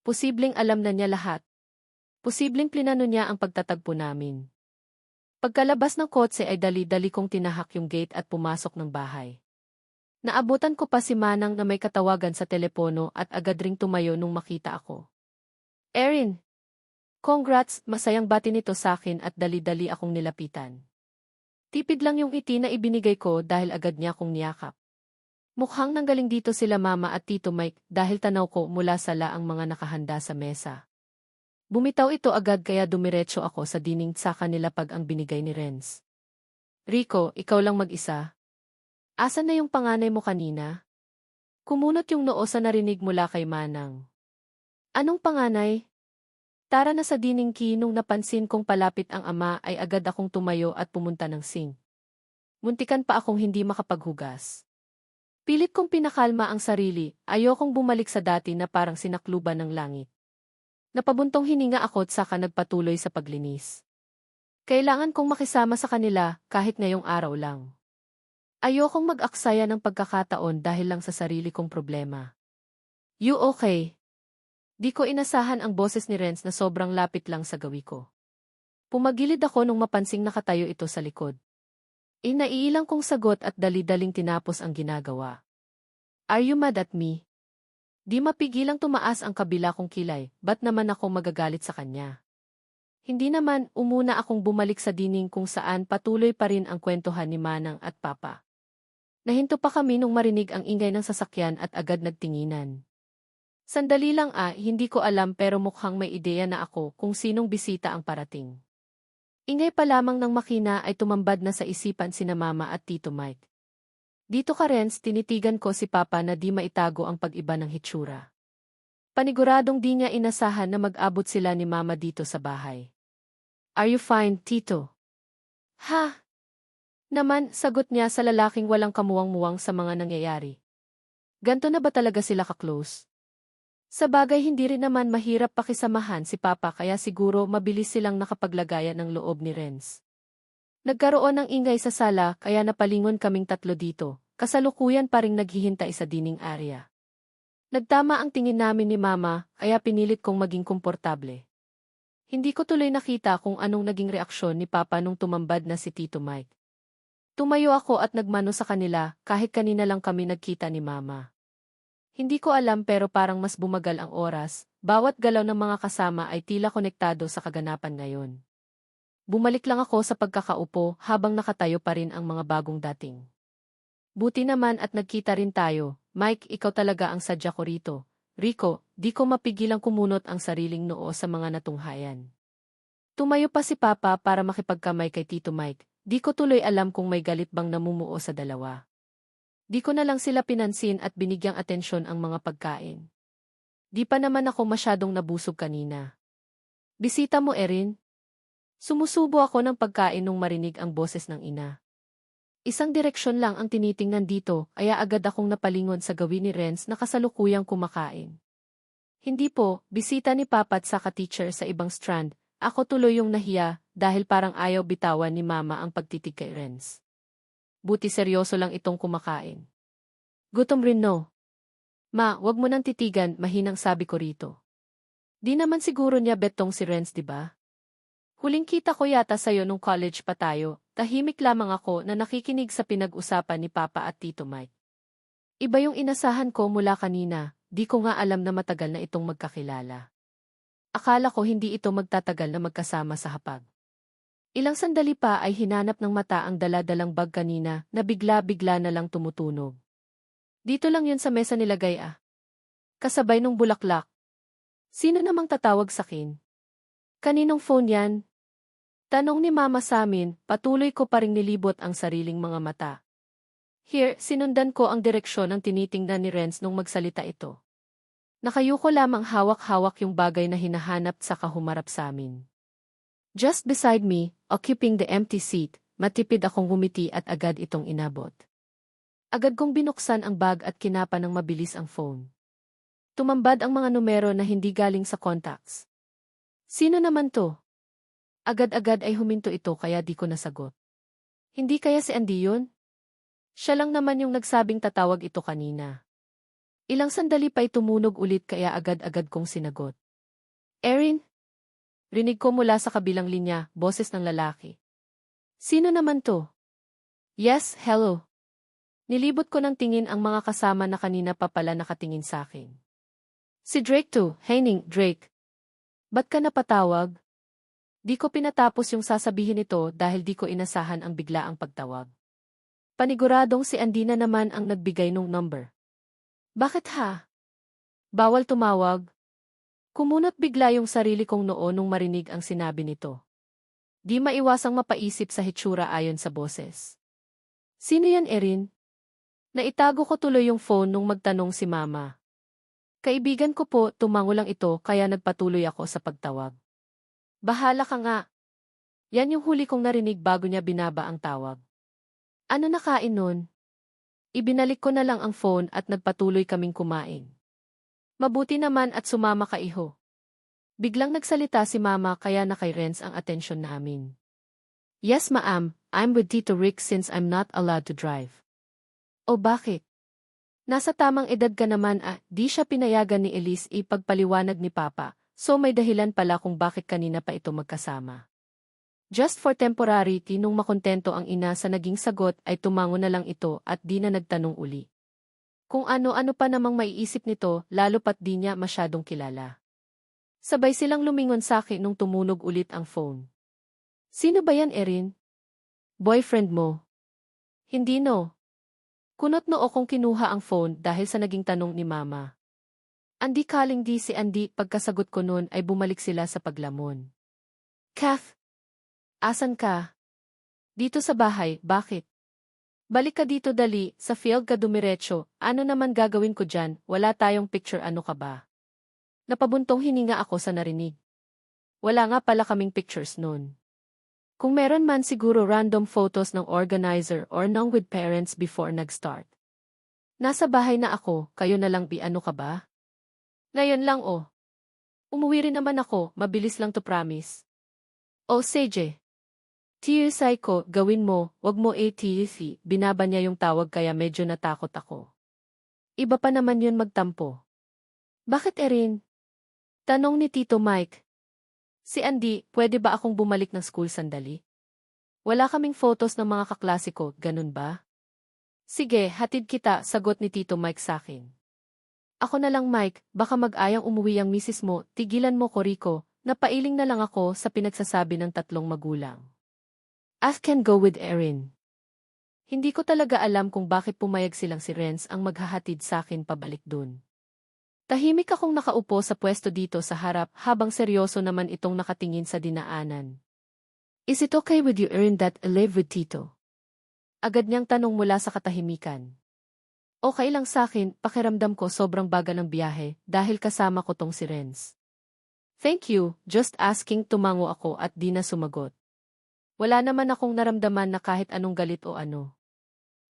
Posibleng alam na niya lahat. Posibleng plinano niya ang pagtatagpo namin. Pagkalabas ng kotse ay dali-dali kong tinahak yung gate at pumasok ng bahay. Naabutan ko pa si Manang na may katawagan sa telepono at agad ring tumayo nung makita ako. Erin! Congrats, masayang bati nito sa akin at dali-dali akong nilapitan. Tipid lang yung ngiti na ibinigay ko dahil agad niya akong niyakap. Mukhang nanggaling dito sila Mama at Tito Mike dahil tanaw ko mula sa laang mga nakahanda sa mesa. Bumitaw ito agad kaya dumiretso ako sa dining saka nilapag ang binigay ni Renz. Rico, ikaw lang mag-isa? Asan na yung panganay mo kanina? Kumunot yung noo sa narinig mula kay Manang. Anong panganay? Tara na sa dining nung napansin kong palapit ang ama ay agad akong tumayo at pumunta ng sink. Muntikan pa akong hindi makapaghugas. Pilit kong pinakalma ang sarili, ayokong bumalik sa dati na parang sinakluban ng langit. Napabuntong hininga ako at saka nagpatuloy sa paglinis. Kailangan kong makisama sa kanila kahit ngayong araw lang. Ayokong mag-aksaya ng pagkakataon dahil lang sa sarili kong problema. You okay? Di ko inasahan ang boses ni Renz na sobrang lapit lang sa gawi ko. Pumagilid ako nung mapansing nakatayo ito sa likod. Naiilang kong sagot at dali-daling tinapos ang ginagawa. Are you mad at me? Di mapigilang tumaas ang kabila kong kilay, ba't naman ako magagalit sa kanya? Hindi naman, umuna akong bumalik sa dining kung saan patuloy pa rin ang kwentuhan ni Manang at Papa. Nahinto pa kami nung marinig ang ingay ng sasakyan at agad nagtinginan. Sandali lang hindi ko alam pero mukhang may ideya na ako kung sinong bisita ang parating. Ingay pa lamang ng makina ay tumambad na sa isipan sina Mama at Tito Mike. Dito ka Renz, tinitigan ko si Papa na di maitago ang pag-iba ng hitsura. Paniguradong di niya inasahan na mag-abot sila ni Mama dito sa bahay. Are you fine, Tito? Ha? Naman, sagot niya sa lalaking walang kamuwang-muwang sa mga nangyayari. Ganto na ba talaga sila ka-close? Sa bagay hindi rin naman mahirap pakisamahan si Papa kaya siguro mabilis silang nakapaglagayan ng loob ni Renz. Nagkaroon ng ingay sa sala kaya napalingon kaming tatlo dito, kasalukuyan pa ring naghihintay sa dining area. Nagtama ang tingin namin ni Mama kaya pinilit kong maging komportable. Hindi ko tuloy nakita kung anong naging reaksyon ni Papa nung tumambad na si Tito Mike. Tumayo ako at nagmano sa kanila kahit kanina lang kami nagkita ni Mama. Hindi ko alam pero parang mas bumagal ang oras, bawat galaw ng mga kasama ay tila konektado sa kaganapan ngayon. Bumalik lang ako sa pagkakaupo habang nakatayo pa rin ang mga bagong dating. Buti naman at nagkita rin tayo. Mike, ikaw talaga ang sadya ko rito. Rico, di ko mapigilang kumunot ang sariling noo sa mga natunghayan. Tumayo pa si Papa para makipagkamay kay Tito Mike. Di ko tuloy alam kung may galit bang namumuo sa dalawa. Di ko na lang sila pinansin at binigyang atensyon ang mga pagkain. Di pa naman ako masyadong nabusog kanina. Bisita mo, Erin? Sumusubo ako ng pagkain nung marinig ang boses ng ina. Isang direksyon lang ang tinitingnan dito, kaya agad akong napalingon sa gawin ni Renz na kasalukuyang kumakain. Hindi po, bisita ni Papa at saka teacher sa ibang strand. Ako tuloy yung nahiya dahil parang ayaw bitawan ni Mama ang pagtitig kay Renz. Buti seryoso lang itong kumakain. Gutom rin no? Ma, wag mo nang titigan, mahinang sabi ko rito. Di naman siguro niya betong si Renz, diba? Huling kita ko yata sa'yo nung college pa tayo, tahimik lamang ako na nakikinig sa pinag-usapan ni Papa at Tito Mike. Iba yung inasahan ko mula kanina, di ko nga alam na matagal na itong magkakilala. Akala ko hindi ito magtatagal na magkasama sa hapag. Ilang sandali pa ay hinanap ng mata ang dala-dalang bag kanina na bigla-bigla na lang tumutunog. Dito lang yun sa mesa nilagay Kasabay nung bulaklak. Sino namang tatawag sakin? Kaninong phone yan? Tanong ni Mama sa amin, patuloy ko pa ring nilibot ang sariling mga mata. Here, sinundan ko ang direksyon ng tinitingnan ni Renz nung magsalita ito. Nakayuko lamang hawak-hawak yung bagay na hinahanap sa kahumarap sa amin. Just beside me, occupying the empty seat, matipid akong ngumiti at agad itong inabot. Agad kong binuksan ang bag at kinapa ng mabilis ang phone. Tumambad ang mga numero na hindi galing sa contacts. Sino naman to? Agad-agad ay huminto ito kaya di ko nasagot. Hindi kaya si Andy yun? Siya lang naman yung nagsabing tatawag ito kanina. Ilang sandali pa'y tumunog ulit kaya agad-agad kong sinagot. Erin? Rinig ko mula sa kabilang linya, boses ng lalaki. Sino naman to? Yes, hello. Nilibot ko ng tingin ang mga kasama na kanina pa pala nakatingin sa akin. Si Drake to, Henning, Drake. Ba't ka napatawag? Di ko pinatapos yung sasabihin nito dahil di ko inasahan ang biglaang pagtawag. Paniguradong si Andy na naman ang nagbigay nung number. Bakit ha? Bawal tumawag? Kumunot bigla yung sarili kong noo nung marinig ang sinabi nito. Di maiwasang mapaisip sa hitsura ayon sa boses. Sino yan, Erin? Naitago ko tuloy yung phone nung magtanong si Mama. Kaibigan ko po, tumango lang ito kaya nagpatuloy ako sa pagtawag. Bahala ka nga. Yan yung huli kong narinig bago niya binaba ang tawag. Ano nakain nun? Ibinalik ko na lang ang phone at nagpatuloy kaming kumain. Mabuti naman at sumama ka iho. Biglang nagsalita si Mama kaya na kay Renz ang atensyon namin. Yes ma'am, I'm with Tito Rick since I'm not allowed to drive. O bakit? Nasa tamang edad ka naman di siya pinayagan ni Elise ipagpaliwanag ni Papa, so may dahilan pala kung bakit kanina pa ito magkasama. Just for temporary, nung makontento ang ina sa naging sagot ay tumango na lang ito at di na nagtanong uli. Kung ano-ano pa namang maiisip nito, lalo pat di niya masyadong kilala. Sabay silang lumingon sa akin nung tumunog ulit ang phone. Sino ba yan, Erin? Boyfriend mo? Hindi no. Kunot noo kong kinuha ang phone dahil sa naging tanong ni Mama. Andy calling di si Andy, pagkasagot ko noon ay bumalik sila sa paglamon. Kath! Asan ka? Dito sa bahay, bakit? Balik ka dito dali, sa field ka dumiretso, ano naman gagawin ko dyan, wala tayong picture, ano ka ba? Napabuntong hininga ako sa narinig. Wala nga pala kaming pictures noon. Kung meron man siguro random photos ng organizer or nang with parents before nag-start. Nasa bahay na ako, kayo na lang ano ka ba? Ngayon lang oh. Umuwi rin naman ako, mabilis lang to promise. Oh Seje. TSI ko, gawin mo, wag mo ATC, binaba niya yung tawag kaya medyo natakot ako. Iba pa naman yun magtampo. Bakit Erin? Tanong ni Tito Mike. Si Andy, pwede ba akong bumalik ng school sandali? Wala kaming photos ng mga kaklase ko, ganun ba? Sige, hatid kita, sagot ni Tito Mike sakin. Ako na lang Mike, baka mag-ayang umuwi ang misis mo, tigilan mo ko Rico, napailing na lang ako sa pinagsasabi ng tatlong magulang. I can go with Erin. Hindi ko talaga alam kung bakit pumayag silang si Renz ang maghahatid sa akin pabalik dun. Tahimik akong nakaupo sa pwesto dito sa harap habang seryoso naman itong nakatingin sa dinaanan. Is it okay with you Erin that I live with Tito? Agad niyang tanong mula sa katahimikan. Okay lang sa akin, pakiramdam ko sobrang bagal ng biyahe dahil kasama ko tong si Renz. Thank you, just asking, tumango ako at di na sumagot. Wala naman akong naramdaman na kahit anong galit o ano.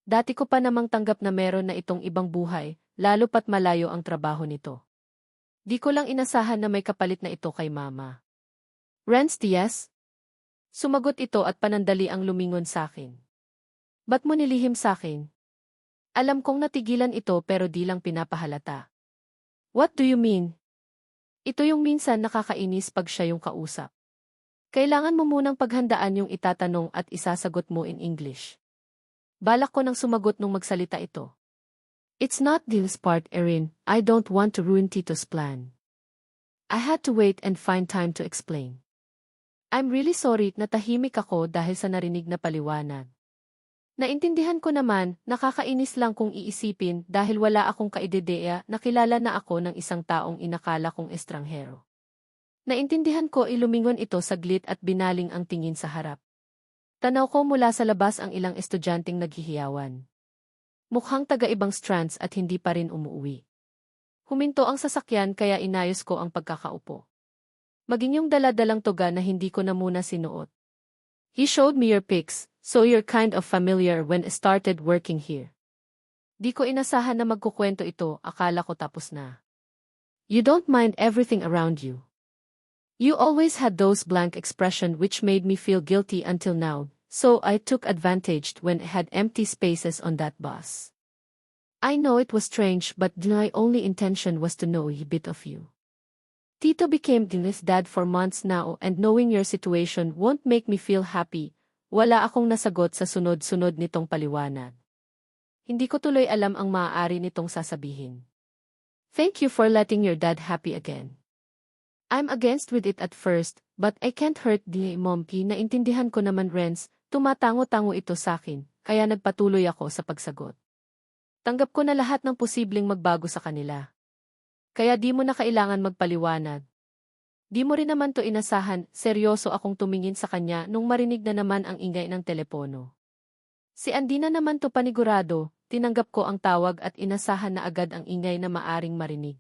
Dati ko pa namang tanggap na meron na itong ibang buhay, lalo pat malayo ang trabaho nito. Di ko lang inasahan na may kapalit na ito kay Mama. Renz Diaz? Sumagot ito at panandali ang lumingon sakin. Ba't mo nilihim sakin? Alam kong natigilan ito pero di lang pinapahalata. What do you mean? Ito yung minsan nakakainis pag siya yung kausap. Kailangan mo munang paghandaan yung itatanong at isasagot mo in English. Balak ko nang sumagot nung magsalita ito. It's not this part, Erin. I don't want to ruin Tito's plan. I had to wait and find time to explain. I'm really sorry na tahimik ako dahil sa narinig na paliwanag. Naintindihan ko naman, nakakainis lang kung iisipin dahil wala akong kaidedeya na kilala na ako ng isang taong inakala kong estranghero. Naintindihan ko ilumingon ito saglit at binaling ang tingin sa harap. Tanaw ko mula sa labas ang ilang estudyanteng naghihiyawan. Mukhang taga-ibang strands at hindi pa rin umuwi. Huminto ang sasakyan kaya inayos ko ang pagkakaupo. Maging yung dala-dalang toga na hindi ko na muna sinuot. He showed me your pics, so you're kind of familiar when I started working here. Di ko inasahan na magkukwento ito, akala ko tapos na. You don't mind everything around you. You always had those blank expression which made me feel guilty until now, so I took advantage when I had empty spaces on that bus. I know it was strange but my only intention was to know a bit of you. Tito became Din's dad for months now and knowing your situation won't make me feel happy. Wala akong nasagot sa sunod-sunod nitong paliwanag. Hindi ko tuloy alam ang maaari nitong sasabihin. Thank you for letting your dad happy again. I'm against with it at first, but I can't hurt the momki. Naintindihan ko naman Renz, tumatango-tango ito sakin, kaya nagpatuloy ako sa pagsagot. Tanggap ko na lahat ng posibleng magbago sa kanila. Kaya di mo na kailangan magpaliwanag. Di mo rin naman to inasahan, seryoso akong tumingin sa kanya nung marinig na naman ang ingay ng telepono. Si Andy na naman to panigurado, tinanggap ko ang tawag at inasahan na agad ang ingay na maaring marinig.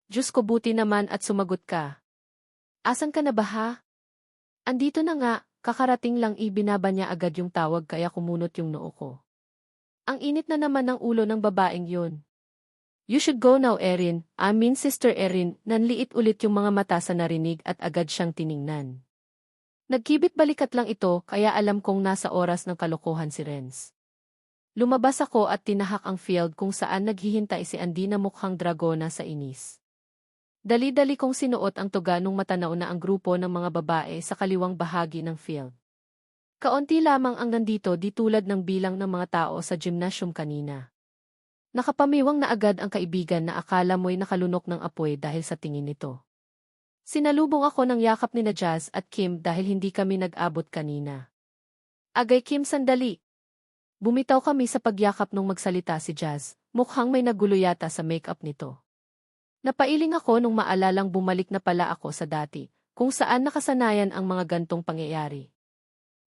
Diyos ko buti naman at sumagot ka. Asan ka na ba ha? Andito na nga, kakarating lang ibinaba niya agad yung tawag kaya kumunot yung noo ko. Ang init na naman ng ulo ng babaeng yun. You should go now Erin, I mean Sister Erin, nanliit ulit yung mga mata sa narinig at agad siyang tiningnan. Nagkibit balikat lang ito kaya alam kong nasa oras ng kalokohan si Renz. Lumabas ako at tinahak ang field kung saan naghihintay si Andy na mukhang dragona sa inis. Dali-dali kong sinuot ang tuga nung matanaw na ang grupo ng mga babae sa kaliwang bahagi ng field. Kaunti lamang ang nandito di tulad ng bilang ng mga tao sa gymnasium kanina. Nakapamiwang na agad ang kaibigan na akala mo'y nakalunok ng apoy dahil sa tingin nito. Sinalubong ako ng yakap ni na Jazz at Kim dahil hindi kami nag-abot kanina. Agay Kim sandali. Bumitaw kami sa pagyakap nung magsalita si Jazz, mukhang may nagulo yata sa makeup nito. Napailing ako nung maalalang bumalik na pala ako sa dati, kung saan nakasanayan ang mga gantong pangyayari.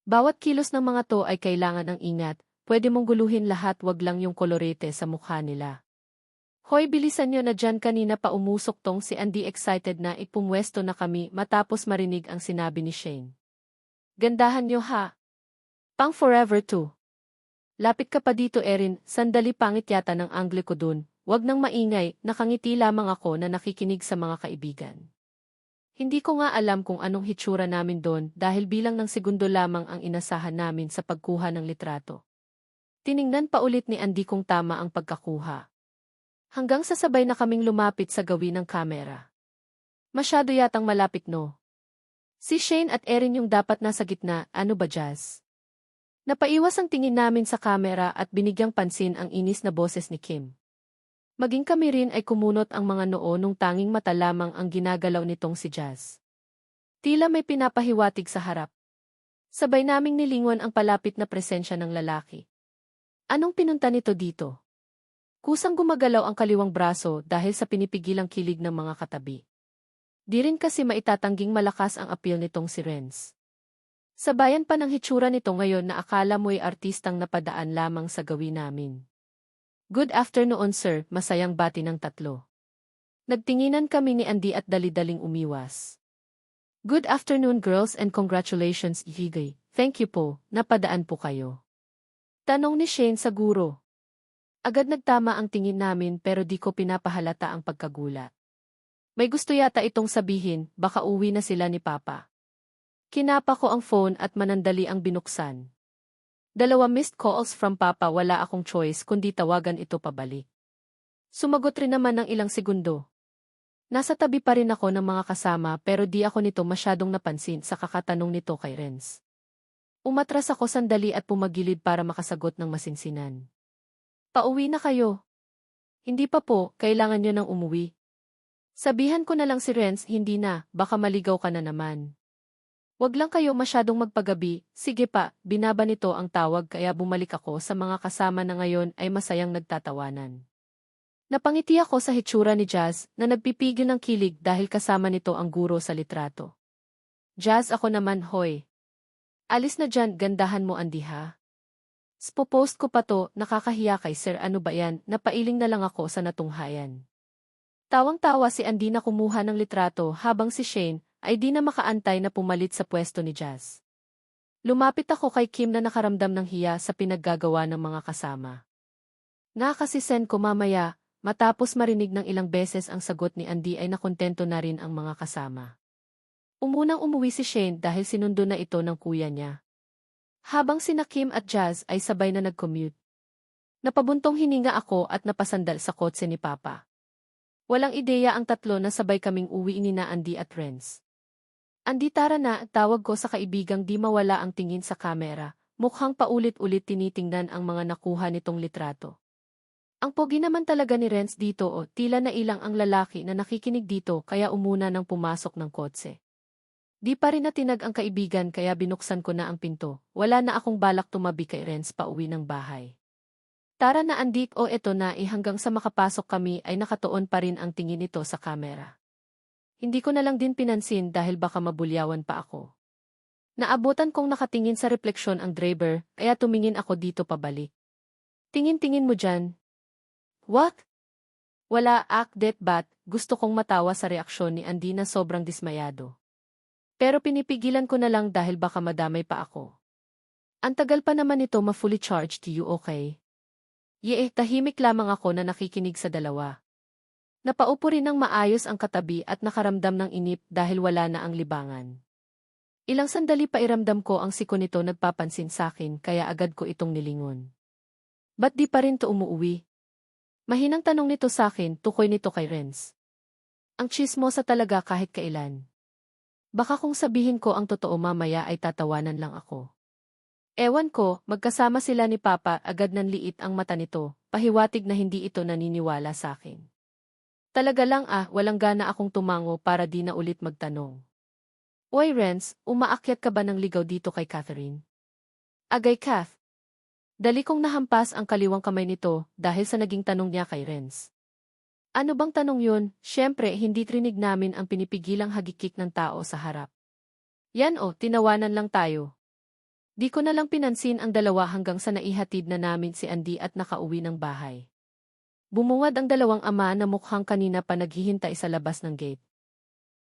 Bawat kilos ng mga to ay kailangan ng ingat, pwede mong guluhin lahat, wag lang yung kolorete sa mukha nila. Hoy, bilisan nyo na dyan, kanina pa umusok tong si Andy, excited na ipumwesto na kami matapos marinig ang sinabi ni Shane. Gandahan nyo ha. Pang forever too. Lapit ka pa dito Erin, sandali, pangit yata ng angle ko dun, wag nang maingay, nakangiti lamang ako na nakikinig sa mga kaibigan. Hindi ko nga alam kung anong hitsura namin doon dahil bilang ng segundo lamang ang inasahan namin sa pagkuha ng litrato. Tiningnan pa ulit ni Andy kung tama ang pagkakuha. Hanggang sasabay na kaming lumapit sa gawin ng kamera. Masyado yatang malapit no? Si Shane at Erin yung dapat nasa gitna, ano ba Jazz? Napaiwas ang tingin namin sa kamera at binigyang pansin ang inis na boses ni Kim. Maging kami rin ay kumunot ang mga noo nung tanging mata lamang ang ginagalaw nitong si Jazz. Tila may pinapahiwatig sa harap. Sabay naming nilingon ang palapit na presensya ng lalaki. Anong pinunta nito dito? Kusang gumagalaw ang kaliwang braso dahil sa pinipigilang kilig ng mga katabi. Di rin kasi maitatangging malakas ang appeal nitong si Renz. Sabayan pa ng hitsura nito ngayon na akala mo'y artistang napadaan lamang sa gawin namin. Good afternoon sir, masayang bati ng tatlo. Nagtinginan kami ni Andy at dali-daling umiwas. Good afternoon girls and congratulations Higay, thank you po, napadaan po kayo. Tanong ni Shane sa guro. Agad nagtama ang tingin namin pero di ko pinapahalata ang pagkagulat. May gusto yata itong sabihin, baka uwi na sila ni Papa. Kinapa ko ang phone at manandali ang binuksan. 2 missed calls from Papa, wala akong choice kundi tawagan ito pabalik. Sumagot rin naman ng ilang segundo. Nasa tabi pa rin ako ng mga kasama pero di ako nito masyadong napansin sa kakatanong nito kay Renz. Umatras ako sandali at pumagilid para makasagot ng masinsinan. Pauwi na kayo? Hindi pa po, kailangan nyo nang umuwi. Sabihan ko na lang si Renz, hindi na, baka maligaw ka na naman. Wag lang kayo masyadong magpagabi, sige pa, binaba nito ang tawag kaya bumalik ako sa mga kasama na ngayon ay masayang nagtatawanan. Napangiti ako sa hitsura ni Jazz na nagpipigil ng kilig dahil kasama nito ang guro sa litrato. Jazz, ako naman, hoy. Alis na dyan, gandahan mo Andy ha. Spopost ko pa to, nakakahiya kay sir, ano ba yan, napailing na lang ako sa natunghayan. Tawang-tawa si Andy na kumuha ng litrato habang si Shane ay di na makaantay na pumalit sa pwesto ni Jazz. Lumapit ako kay Kim na nakaramdam ng hiya sa pinaggagawa ng mga kasama. Nakasisen ko mamaya, matapos marinig ng ilang beses ang sagot ni Andy ay nakontento na rin ang mga kasama. Umunang umuwi si Shane dahil sinundo na ito ng kuya niya. Habang sina Kim at Jazz ay sabay na nag-commute. Napabuntong hininga ako at napasandal sa kotse ni Papa. Walang ideya ang tatlo na sabay kaming uwi ni na Andy at Renz. Andy, tara na, tawag ko sa kaibigang di mawala ang tingin sa kamera, mukhang paulit-ulit tinitingnan ang mga nakuha nitong litrato. Ang pogi naman talaga ni Renz dito o tila na ilang ang lalaki na nakikinig dito kaya umuna nang pumasok ng kotse. Di pa rin natinag ang kaibigan kaya binuksan ko na ang pinto, wala na akong balak tumabi kay Renz pa uwi ng bahay. Tara na Andy, o eto na hanggang sa makapasok kami ay nakatuon pa rin ang tingin nito sa kamera. Hindi ko na lang din pinansin dahil baka mabulyawan pa ako. Naabutan kong nakatingin sa refleksyon ang driver, kaya tumingin ako dito pabalik. Tingin-tingin mo dyan. What? Wala, bat, gusto kong matawa sa reaksyon ni Andy na sobrang dismayado. Pero pinipigilan ko na lang dahil baka madamay pa ako. Ang tagal pa naman ito ma-fully charged to you, okay? Tahimik lamang ako na nakikinig sa dalawa. Napaupo rin ng maayos ang katabi at nakaramdam ng inip dahil wala na ang libangan. Ilang sandali pa iramdam ko ang siko nito nagpapansin sa akin kaya agad ko itong nilingon. Ba't di pa rin to umuuwi? Mahinang tanong nito sa akin, tukoy nito kay Renz. Ang tsismosa talaga kahit kailan. Baka kung sabihin ko ang totoo mamaya ay tatawanan lang ako. Ewan ko, magkasama sila ni Papa, agad nanliit ang mata nito, pahiwatig na hindi ito naniniwala sa akin. Talaga lang walang gana akong tumango para di na ulit magtanong. Oy Renz, umaakyat ka ba ng ligaw dito kay Catherine? Agay Kath. Dali kong nahampas ang kaliwang kamay nito dahil sa naging tanong niya kay Renz. Ano bang tanong yun? Siyempre, hindi trinig namin ang pinipigilang hagikik ng tao sa harap. Yan o, tinawanan lang tayo. Di ko na lang pinansin ang dalawa hanggang sa naihatid na namin si Andy at nakauwi ng bahay. Bumungad ang dalawang ama na mukhang kanina pa naghihintay sa labas ng gate.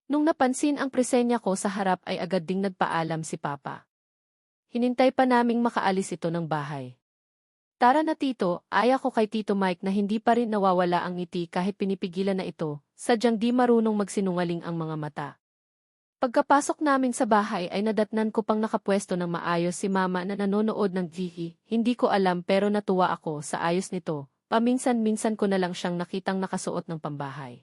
Nung napansin ang presenya ko sa harap ay agad ding nagpaalam si Papa. Hinintay pa naming makaalis ito ng bahay. Tara na tito, aya ko kay Tito Mike na hindi pa rin nawawala ang ngiti kahit pinipigilan na ito, sadyang di marunong magsinungaling ang mga mata. Pagkapasok namin sa bahay ay nadatnan ko pang nakapwesto ng maayos si Mama na nanonood ng TV, hindi ko alam pero natuwa ako sa ayos nito, paminsan-minsan ko na lang siyang nakitang nakasuot ng pambahay.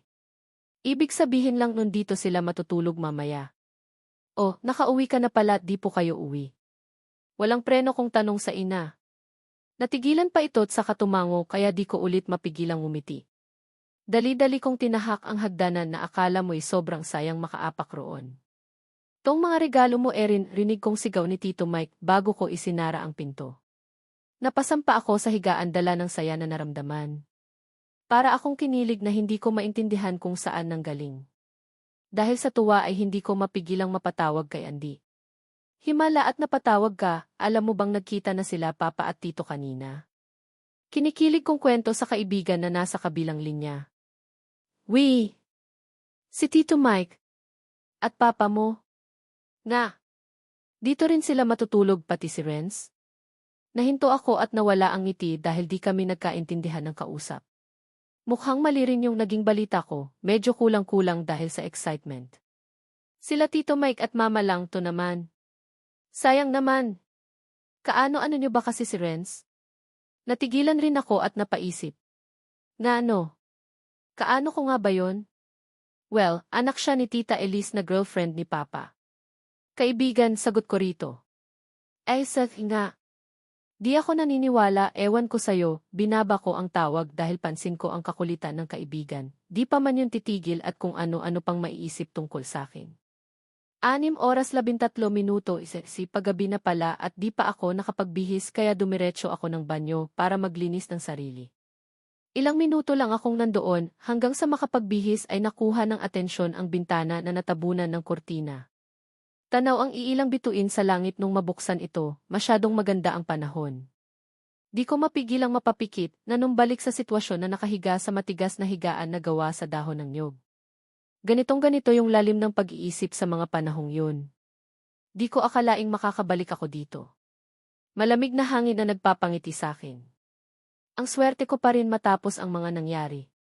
Ibig sabihin lang nun dito sila matutulog mamaya. Oh, nakauwi ka na pala, di po kayo uwi. Walang preno kong tanong sa ina. Natigilan pa ito't sa katumango kaya di ko ulit mapigilang ngumiti. Dali-dali kong tinahak ang hagdanan na akala mo'y sobrang sayang makaapak roon. Tong mga regalo mo Erin, rinig kong sigaw ni Tito Mike bago ko isinara ang pinto. Napasampa ako sa higaan dala ng saya na naramdaman. Para akong kinilig na hindi ko maintindihan kung saan nanggaling. Dahil sa tuwa ay hindi ko mapigilang mapatawag kay Andy. Himala at napatawag ka, alam mo bang nagkita na sila Papa at Tito kanina? Kinikilig kong kwento sa kaibigan na nasa kabilang linya. Si Tito Mike. At Papa mo? Nga. Dito rin sila matutulog pati si Renz? Nahinto ako at nawala ang ngiti dahil di kami nagkaintindihan ng kausap. Mukhang mali rin yung naging balita ko, medyo kulang-kulang dahil sa excitement. Sila Tito Mike at Mama lang to naman. Sayang naman. Kaano-ano niyo ba kasi si Renz? Natigilan rin ako at napaisip. Na ano? Kaano ko nga ba yon? Well, anak siya ni Tita Elise na girlfriend ni Papa. Kaibigan, sagot ko rito. Ay, nga. Di ako naniniwala, ewan ko sayo, binaba ko ang tawag dahil pansin ko ang kakulitan ng kaibigan. Di pa man yun titigil at kung ano-ano pang maiisip tungkol sa akin. 6:13 si paggabi na pala at di pa ako nakapagbihis kaya dumiretso ako ng banyo para maglinis ng sarili. Ilang minuto lang akong nandoon hanggang sa makapagbihis ay nakuha ng atensyon ang bintana na natabunan ng kurtina. Tanaw ang iilang bituin sa langit nung mabuksan ito, masyadong maganda ang panahon. Di ko mapigilang mapapikit na nung balik sa sitwasyon na nakahiga sa matigas na higaan na gawa sa dahon ng niyog. Ganitong-ganito yung lalim ng pag-iisip sa mga panahong yun. Di ko akalaing makakabalik ako dito. Malamig na hangin na nagpapangiti sa akin. Ang swerte ko pa rin matapos ang mga nangyari.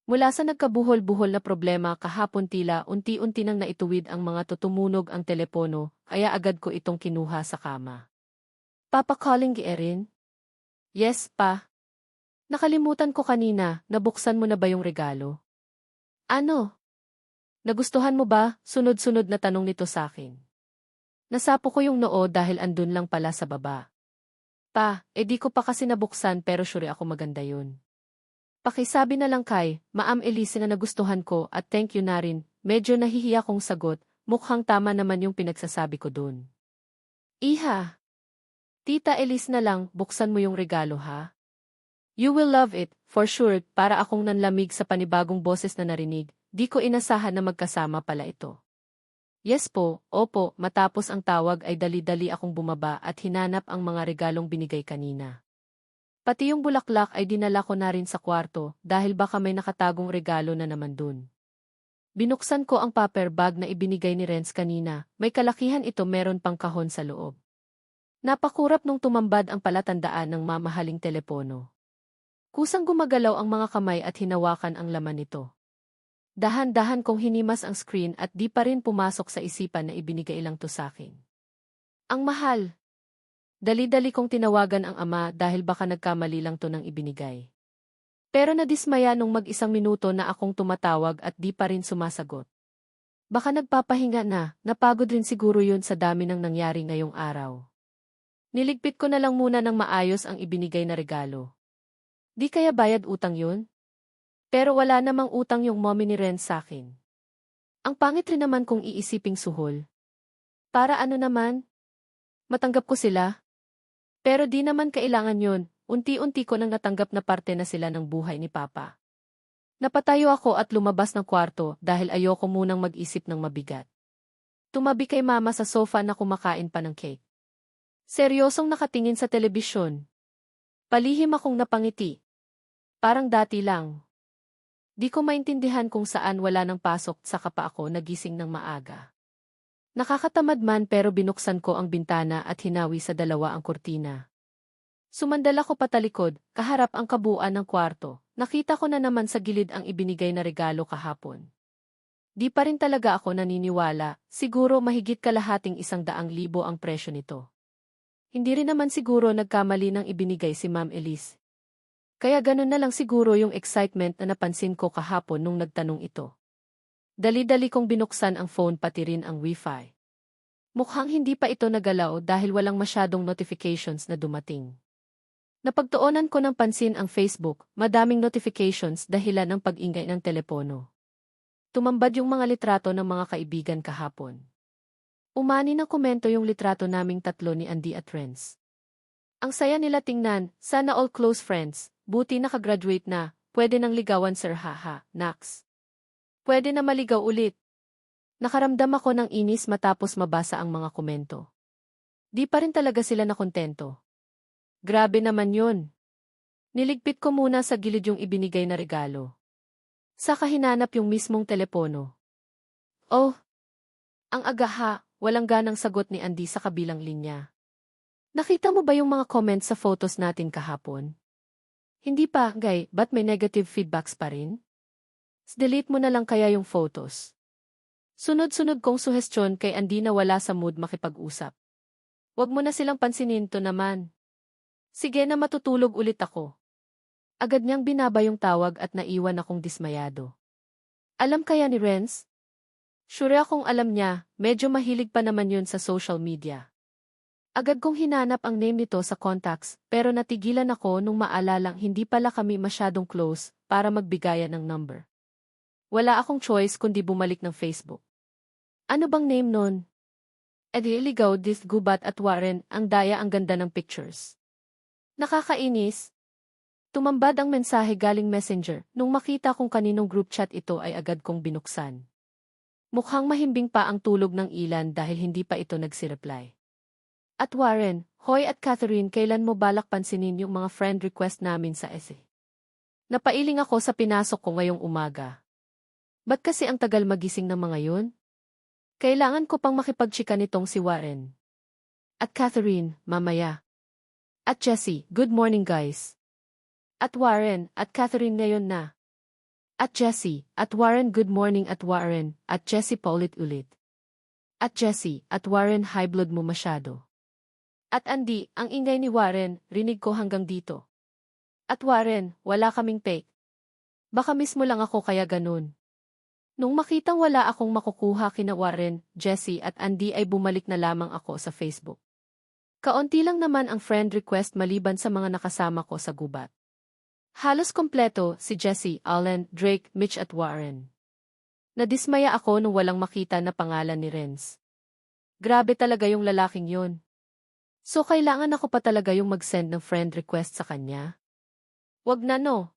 Mula sa nagkabuhol-buhol na problema kahapon tila unti-unti nang naituwid ang mga tutumunog ang telepono, kaya agad ko itong kinuha sa kama. Papa calling Erin? Yes, pa. Nakalimutan ko kanina, nabuksan mo na ba yung regalo? Ano? Nagustuhan mo ba? Sunod-sunod na tanong nito sa akin. Nasapo ko yung noo dahil andun lang pala sa baba. Pa, di ko pa kasi nabuksan pero sure ako maganda yun. Pakisabi na lang kay Ma'am Elise na nagustuhan ko at thank you na rin, medyo nahihiya kong sagot, mukhang tama naman yung pinagsasabi ko dun. Iha! Tita Elise na lang, buksan mo yung regalo ha? You will love it, for sure, para akong nanlamig sa panibagong boses na narinig. Di ko inasahan na magkasama pala ito. Yes po, opo, matapos ang tawag ay dali-dali akong bumaba at hinanap ang mga regalong binigay kanina. Pati yung bulaklak ay dinala ko na rin sa kwarto dahil baka may nakatagong regalo na naman dun. Binuksan ko ang paper bag na ibinigay ni Renz kanina, may kalakihan ito meron pang kahon sa loob. Napakurap nung tumambad ang palatandaan ng mamahaling telepono. Kusang gumagalaw ang mga kamay at hinawakan ang laman nito. Dahan-dahan kong hinimas ang screen at di pa rin pumasok sa isipan na ibinigay lang to sa akin. Ang mahal! Dali-dali kong tinawagan ang ama dahil baka nagkamali lang to ng ibinigay. Pero nadismaya nung mag-isang minuto na akong tumatawag at di pa rin sumasagot. Baka nagpapahinga na, napagod rin siguro yun sa dami ng nangyari ngayong araw. Niligpit ko na lang muna ng maayos ang ibinigay na regalo. Di kaya bayad utang yun? Pero wala namang utang yung mommy ni Renz sa akin. Ang pangit rin naman kung iisiping suhol. Para ano naman? Matanggap ko sila? Pero di naman kailangan yun, unti-unti ko nang natanggap na parte na sila ng buhay ni Papa. Napatayo ako at lumabas ng kwarto dahil ayoko munang mag-isip ng mabigat. Tumabi kay Mama sa sofa na kumakain pa ng cake. Seryosong nakatingin sa telebisyon. Palihim akong napangiti. Parang dati lang. Di ko maintindihan kung saan wala ng pasok saka pa ako nagising ng maaga. Nakakatamad man pero binuksan ko ang bintana at hinawi sa dalawa ang kurtina. Sumandal ako patalikod, kaharap ang kabuuan ng kwarto. Nakita ko na naman sa gilid ang ibinigay na regalo kahapon. Di pa rin talaga ako naniniwala, siguro mahigit kalahating 100,000 ang presyo nito. Hindi rin naman siguro nagkamali ng ibinigay si Ma'am Elise. Kaya ganun na lang siguro yung excitement na napansin ko kahapon nung nagtanong ito. Dali-dali kong binuksan ang phone pati rin ang Wi-Fi. Mukhang hindi pa ito nagalaw dahil walang masyadong notifications na dumating. Napagtuunan ko ng pansin ang Facebook, madaming notifications dahilan ng pag-ingay ng telepono. Tumambad yung mga litrato ng mga kaibigan kahapon. Umani ng komento yung litrato naming tatlo ni Andy at Renz. Ang saya nila tingnan, sana all close friends, buti nakagraduate na, pwede nang ligawan sir haha, Nax. Pwede na maligaw ulit. Nakaramdam ako ng inis matapos mabasa ang mga komento. Di pa rin talaga sila nakontento. Grabe naman yun. Niligpit ko muna sa gilid yung ibinigay na regalo. Saka hinanap yung mismong telepono. Oh! Ang agaha, walang ganang sagot ni Andy sa kabilang linya. Nakita mo ba yung mga comments sa photos natin kahapon? Hindi pa, Guy, ba't may negative feedbacks pa rin? Delete mo na lang kaya yung photos. Sunod-sunod kong suhestyon kay Andy na wala sa mood makipag-usap. Huwag mo na silang pansinin to naman. Sige na matutulog ulit ako. Agad niyang binaba yung tawag at naiwan akong dismayado. Alam kaya ni Renz? Sure akong alam niya, medyo mahilig pa naman yun sa social media. Agad kong hinanap ang name nito sa contacts, pero natigilan ako nung maalalang hindi pala kami masyadong close para magbigayan ng number. Wala akong choice kundi bumalik ng Facebook. Ano bang name nun? Ediligaw this Gubat at Warren, ang daya ang ganda ng pictures. Nakakainis. Tumambad ang mensahe galing Messenger, nung makita kong kaninong group chat ito ay agad kong binuksan. Mukhang mahimbing pa ang tulog ng ilan dahil hindi pa ito nagsireply. At Warren, Hoy at Catherine, kailan mo balak pansinin yung mga friend request namin sa essay? Napailing ako sa pinasok ko ngayong umaga. Ba't kasi ang tagal magising ng mga yun? Kailangan ko pang makipagchika nitong si Warren. At Catherine, mamaya. At Jessie, good morning guys. At Warren, at Catherine ngayon na. At Jessie, at Warren, good morning at Warren, at Jessie paulit-ulit. At Jessie, at Warren, high blood mo masyado. At Andy, ang ingay ni Warren, rinig ko hanggang dito. At Warren, wala kaming fake. Baka mismo lang ako kaya ganun. Nung makitang wala akong makukuha kina Warren, Jessie at Andy ay bumalik na lamang ako sa Facebook. Kaunti lang naman ang friend request maliban sa mga nakasama ko sa gubat. Halos kompleto si Jessie, Allen, Drake, Mitch at Warren. Nadismaya ako nung walang makita na pangalan ni Renz. Grabe talaga yung lalaking yun. So kailangan ako pa talaga yung mag-send ng friend request sa kanya? Wag na no.